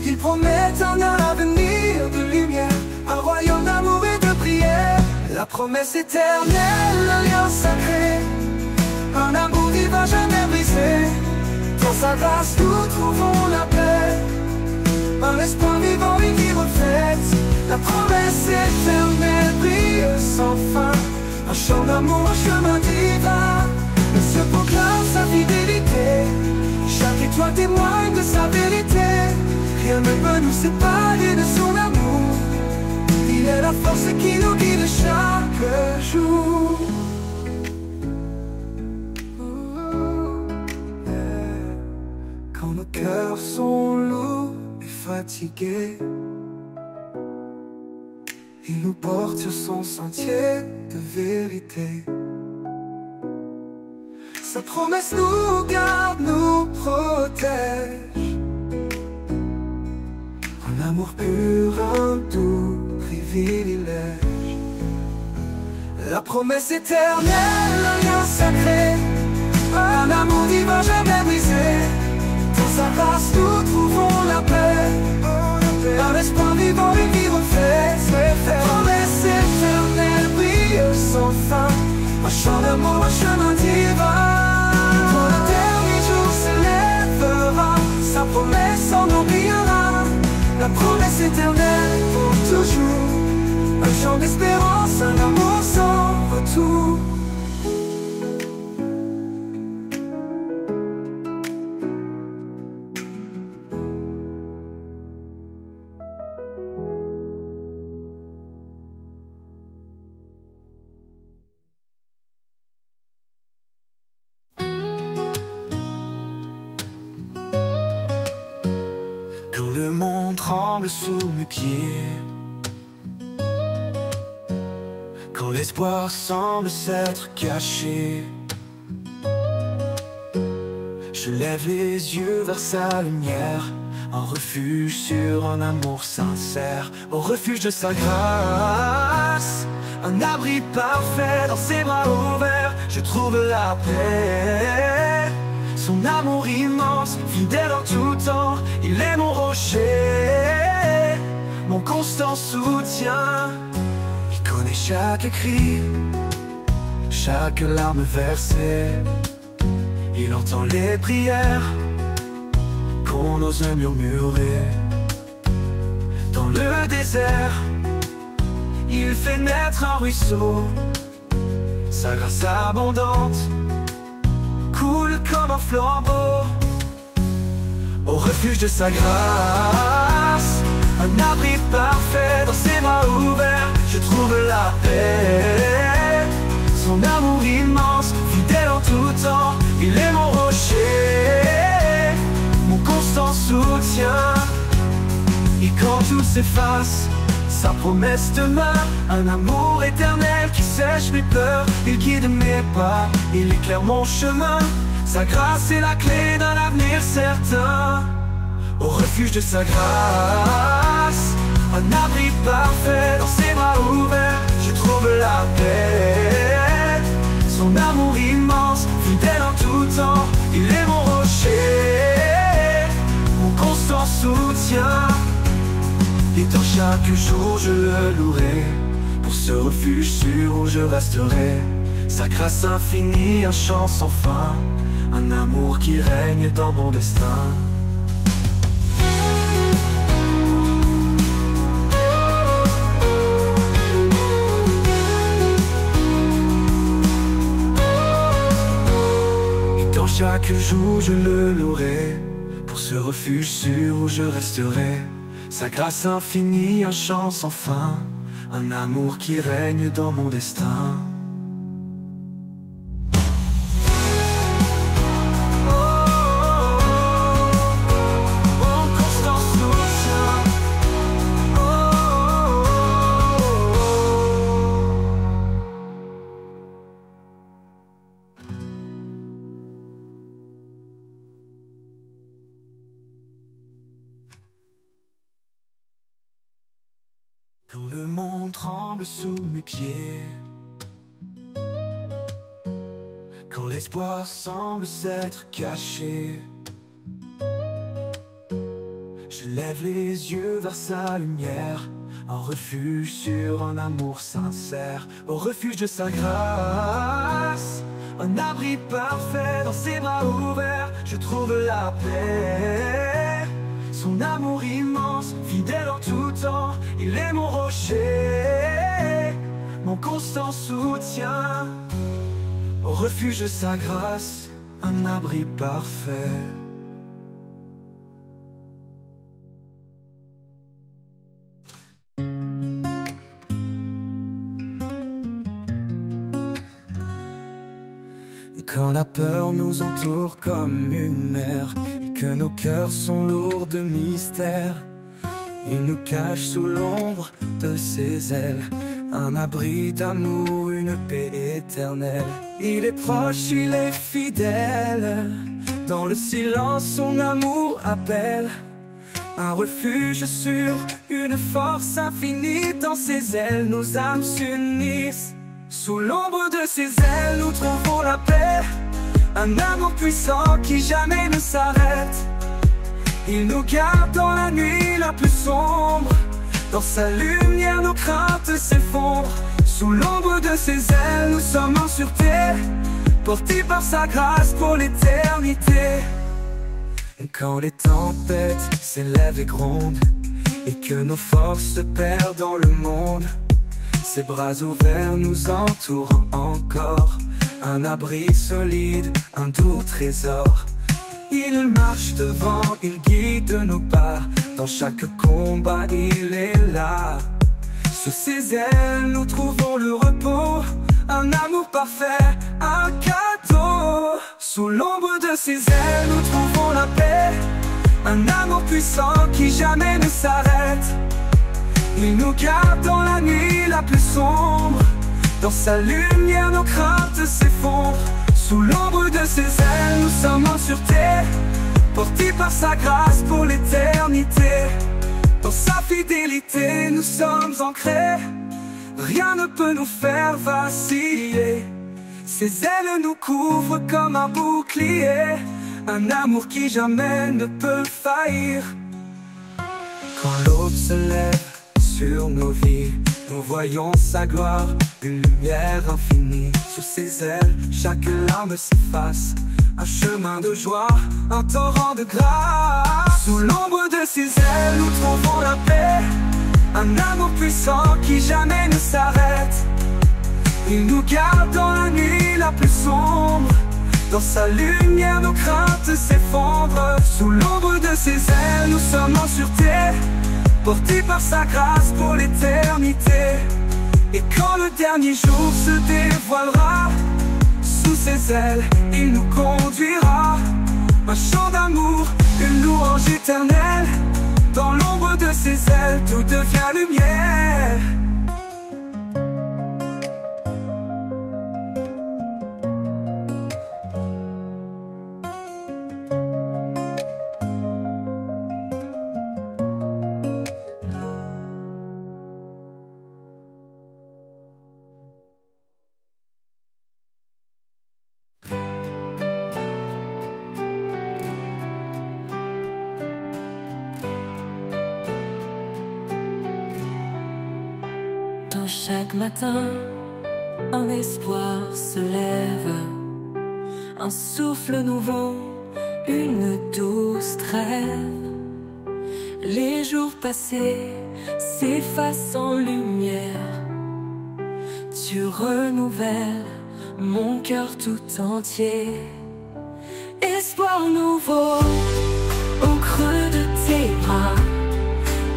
Il promet un avenir de lumière, un royaume d'amour et de prière. La promesse éternelle, le lien sacré, un amour divin jamais brisé. Dans sa grâce nous trouvons la paix, un espoir vivant, une vie refaite. La promesse éternelle brille sans fin. Un chant d'amour, un chemin divin, il se proclame sa fidélité. Chaque étoile témoigne de sa vérité. Rien ne peut nous séparer de son amour. Il est la force qui nous guide chaque jour. Quand nos cœurs sont lourds et fatigués, il nous porte sur son sentier de vérité. Sa promesse nous garde, nous protège. Un amour pur, un doux privilège. La promesse éternelle, un lien sacré, un amour divin jamais brisé. Dans sa grâce nous trouvons la paix, un espoir vivant, une vie refaite. La promesse éternelle brille sans fin. Un chant d'amour, un chemin divin. Quand le dernier jour s'élèvera, sa promesse en oubliera. La promesse éternelle pour toujours. Un chant d'espérance, un amour sans retour. Le monde tremble sous mes pieds, quand l'espoir semble s'être caché, je lève les yeux vers sa lumière, un refuge sur un amour sincère, au refuge de sa grâce, un abri parfait dans ses bras ouverts, je trouve la paix. Son amour immense, fidèle en tout temps, il est mon rocher, mon constant soutien. Il connaît chaque cri, chaque larme versée. Il entend les prières qu'on ose murmurer. Dans le désert, il fait naître un ruisseau. Sa grâce abondante coule comme un flambeau. Au refuge de sa grâce, un abri parfait dans ses bras ouverts, je trouve la paix. Son amour immense, fidèle en tout temps, il est mon rocher, mon constant soutien. Et quand tout s'efface, sa promesse demeure, un amour éternel qui sèche mes pleurs. Il guide mes pas, il éclaire mon chemin. Sa grâce est la clé d'un avenir certain. Au refuge de sa grâce, un abri parfait dans ses bras ouverts, je trouve la paix. Son amour immense, fidèle en tout temps, il est mon rocher, mon constant soutien. Et dans chaque jour je le louerai, pour ce refuge sûr où je resterai. Sa grâce infinie, un chant sans fin, un amour qui règne dans mon destin. Et dans chaque jour je le louerai, pour ce refuge sûr où je resterai. Sa grâce infinie, un chant sans fin, un amour qui règne dans mon destin. tremble sous mes pieds. Quand l'espoir semble s'être caché, je lève les yeux vers sa lumière, un refuge sur un amour sincère, au refuge de sa grâce, un abri parfait dans ses bras ouverts. Je trouve la paix, son amour immense, fidèle en tout temps. Il est mon rocher, mon constant soutien, au refuge de sa grâce, un abri parfait. Quand la peur nous entoure comme une mer, et que nos cœurs sont lourds de mystère, il nous cache sous l'ombre de ses ailes, un abri d'amour, une paix éternelle. Il est proche, il est fidèle, dans le silence son amour appelle, un refuge sûr, une force infinie. Dans ses ailes nos âmes s'unissent, sous l'ombre de ses ailes nous trouvons la paix, un amour puissant qui jamais ne s'arrête. Il nous garde dans la nuit la plus sombre, dans sa lumière nos craintes s'effondrent. Sous l'ombre de ses ailes nous sommes en sûreté, portés par sa grâce pour l'éternité. Et quand les tempêtes s'élèvent et grondent, et que nos forces se perdent dans le monde, ses bras ouverts nous entourent encore, un abri solide, un doux trésor. Il marche devant, il guide nos pas, dans chaque combat il est là. Sous ses ailes nous trouvons le repos, un amour parfait, un cadeau. Sous l'ombre de ses ailes nous trouvons la paix, un amour puissant qui jamais ne s'arrête. Il nous garde dans la nuit la plus sombre, dans sa lumière nos craintes s'effondrent. Sous l'ombre de ses ailes nous sommes en sûreté, portés par sa grâce pour l'éternité. Dans sa fidélité nous sommes ancrés, rien ne peut nous faire vaciller. Ses ailes nous couvrent comme un bouclier, un amour qui jamais ne peut faillir. Quand l'aube se lève sur nos vies, nous voyons sa gloire, une lumière infinie. Sous ses ailes, chaque larme s'efface, un chemin de joie, un torrent de grâce. Sous l'ombre de ses ailes, nous trouvons la paix, un amour puissant qui jamais ne s'arrête. Il nous garde dans la nuit la plus sombre, dans sa lumière nos craintes s'effondrent. Sous l'ombre de ses ailes, nous sommes en sûreté, portés par sa grâce pour l'éternité. Et quand le dernier jour se dévoilera, sous ses ailes il nous conduira, un chant d'amour, une louange éternelle. Dans l'ombre de ses ailes tout devient lumière. Chaque matin, un espoir se lève, un souffle nouveau, une douce trêve. Les jours passés s'effacent en lumière, tu renouvelles mon cœur tout entier. Espoir nouveau au creux de tes bras,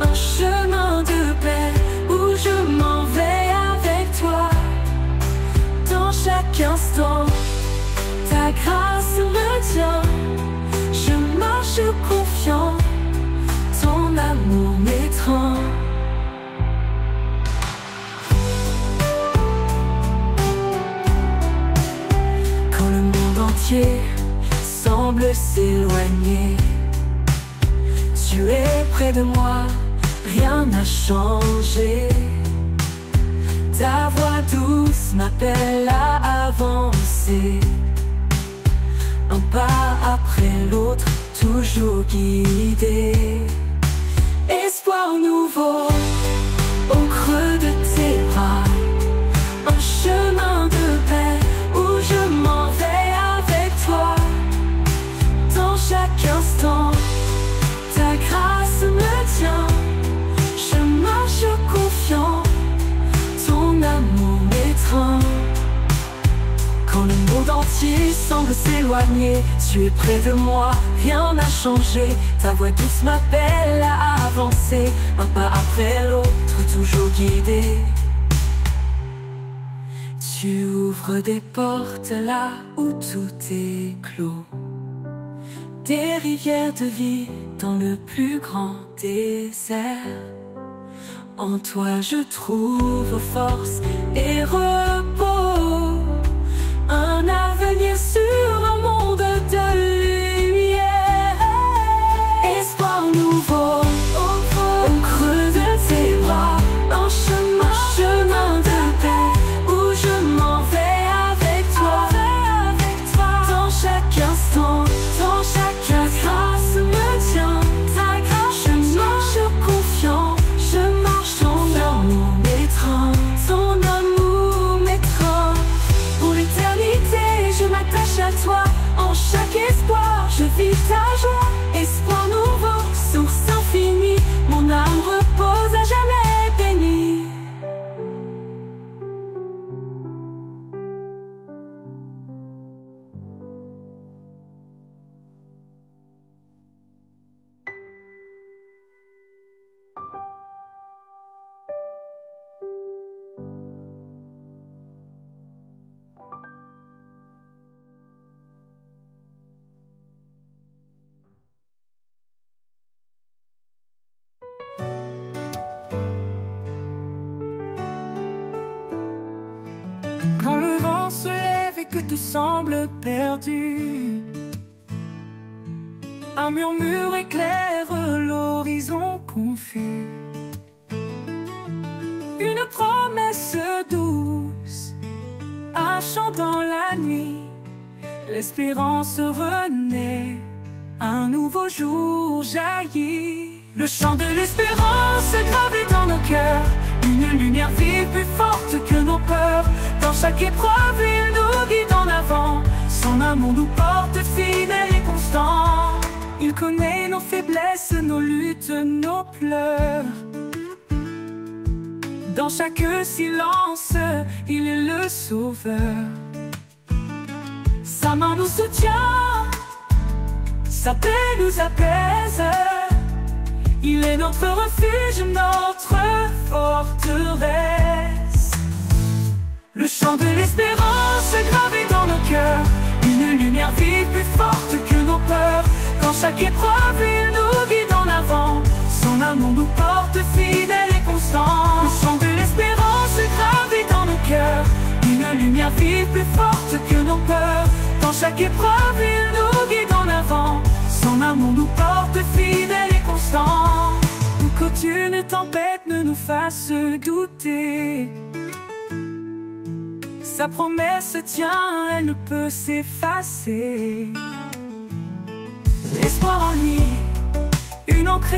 un chemin de paix où je m'en vais avec toi. Dans chaque instant, ta grâce me tient, je marche confiant, ton amour m'étreint. Quand le monde entier semble s'éloigner, tu es près de moi, rien n'a changé. Ta voix douce m'appelle à avancer, un pas après l'autre, toujours guidé. Espoir nouveau au creux de tes bras, un chemin de paix où je m'en vais avec toi. Dans chaque instant, ta grâce me tient, je marche confiant, ton amour m'étreint. Quand le monde entier semble s'éloigner, tu es près de moi, rien n'a changé. Ta voix douce m'appelle à avancer, un pas après l'autre, toujours guidé. Tu ouvres des portes là où tout est clos, des rivières de vie dans le plus grand désert. En toi je trouve force et repos, un avenir sur un monde de lumière. Espoir nouveau au creux de tes bras, un chemin de paix où je m'en vais avec toi. Dans chaque instant, dans chaque grâce me tient, ta grâce, je marche confiant, je marche, ton amour m'étreint, ton amour m'étreint. Pour l'éternité, je m'attache à toi, en chaque espoir, je vis ta joie. Espoir nouveau, source infinie, mon âme repose à jamais bénie. Quand le vent se lève et que tout semble perdu, un murmure éclaire l'horizon confus. Une promesse douce, un chant dans la nuit, l'espérance renaît, un nouveau jour jaillit. Le chant de l'espérance gravé dans nos cœurs, une lumière vive plus forte que nos peurs. Dans chaque épreuve, il nous guide en avant, son amour nous porte fidèle et constant. Il connaît nos faiblesses, nos luttes, nos pleurs. Dans chaque silence, il est le sauveur. Sa main nous soutient, sa paix nous apaise. Il est notre refuge, notre forteresse. Le chant de l'espérance gravé dans nos cœurs, une lumière vive plus forte que nos peurs. Dans chaque épreuve, il nous guide en avant, son amour nous porte fidèle et constant. Le chant de l'espérance gravé dans nos cœurs, une lumière vive plus forte que nos peurs. Dans chaque épreuve, il nous guide en avant, son amour nous porte fidèle et constant. Qu'aucune tempête ne nous fasse douter, sa promesse tient, elle ne peut s'effacer. L'espoir en lui, une encre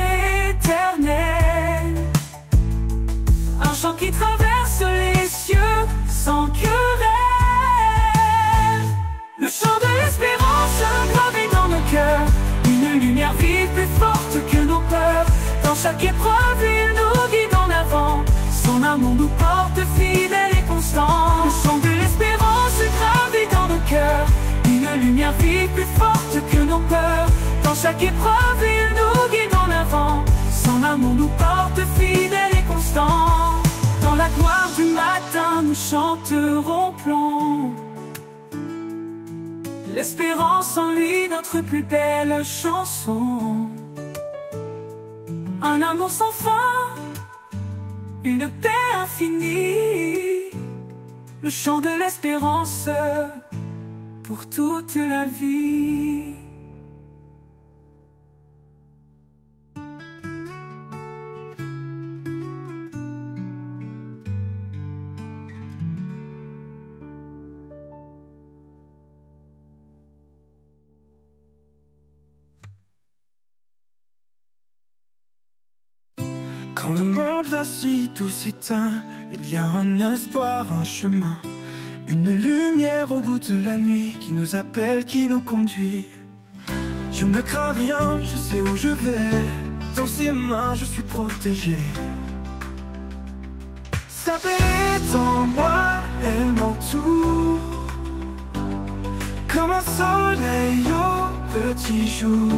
éternelle, un chant qui traverse les cieux sans querelle. Le chant de l'espérance gravé dans nos cœurs, une lumière vive plus forte que nos peurs. Dans chaque épreuve, il nous guide en avant, son amour nous porte fidèle et constant. Le chant de l'espérance gravé dans nos cœurs, une lumière vive plus forte que nos peurs. Dans chaque épreuve, il nous guide en avant, son amour nous porte fidèle et constant. Dans la gloire du matin, nous chanterons plomb. L'espérance en lui, notre plus belle chanson. Un amour sans fin, une paix infinie, le chant de l'espérance pour toute la vie. Quand le monde vacille, tout s'éteint, il y a un espoir, un chemin, une lumière au bout de la nuit qui nous appelle, qui nous conduit. Je ne crains rien, je sais où je vais, dans ses mains je suis protégé. Sa paix est en moi, elle m'entoure, comme un soleil au petit jour.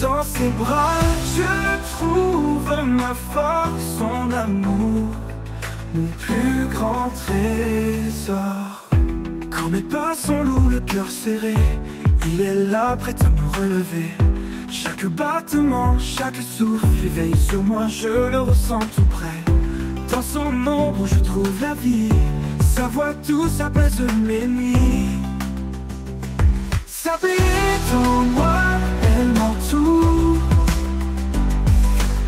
Dans ses bras je trouve ma force, son amour, mon plus grand trésor. Quand mes pas sont lourds, le cœur serré, il est là prêt à me relever. Chaque battement, chaque souffle éveille sur moi, je le ressens tout près. Dans son ombre je trouve la vie, sa voix douce apaise mes nuits. Sa paix est en moi, elle m'entoure,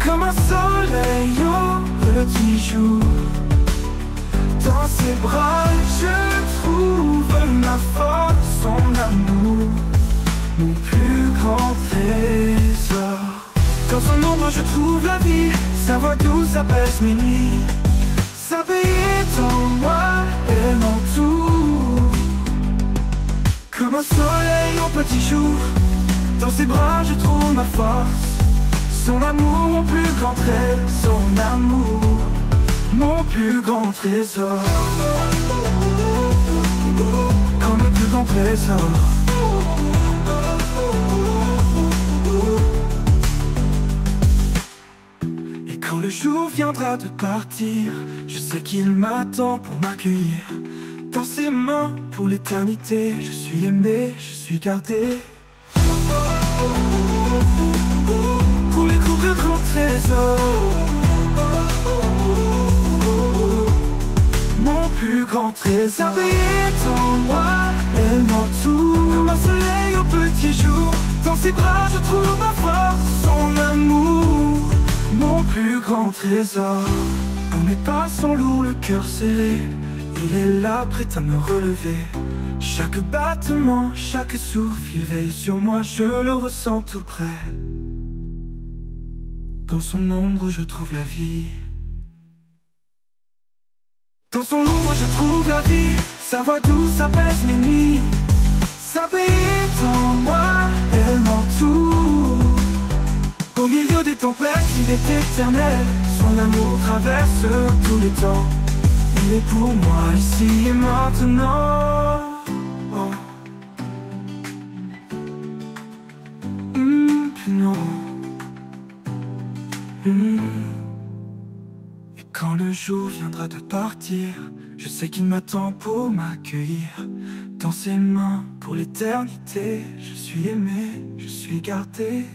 comme un soleil au petit jour. Dans ses bras je trouve ma force, son amour, mon plus grand trésor. Dans son ombre je trouve la vie, sa voix douce apaise mes nuits. Sa paix est en moi, elle m'entoure, comme un soleil au petit jour. Dans ses bras je trouve ma force, son amour, mon plus grand trésor. Son amour, mon plus grand trésor. Comme le plus grand trésor. Et quand le jour viendra de partir, je sais qu'il m'attend pour m'accueillir. Dans ses mains pour l'éternité, je suis aimé, je suis gardé. Pour découvrir grand trésor, mon plus grand trésor. Sa paix est en moi, elle m'entoure, comme un soleil au petit jour. Dans ses bras je trouve ma force, son amour, mon plus grand trésor. Quand mes pas sont lourds, le cœur serré, il est là prêt à me relever. Chaque battement, chaque souffle, il veille sur moi, je le ressens tout près. Dans son ombre je trouve la vie. Dans son ombre je trouve la vie, sa voix douce apaise mes nuits. Sa paix est en moi, elle m'entoure, au milieu des tempêtes il est éternel. Son amour traverse tous les temps, il est pour moi ici et maintenant. Oh. Non. Et quand le jour viendra de partir, je sais qu'il m'attend pour m'accueillir. Dans ses mains pour l'éternité, je suis aimé, je suis gardé.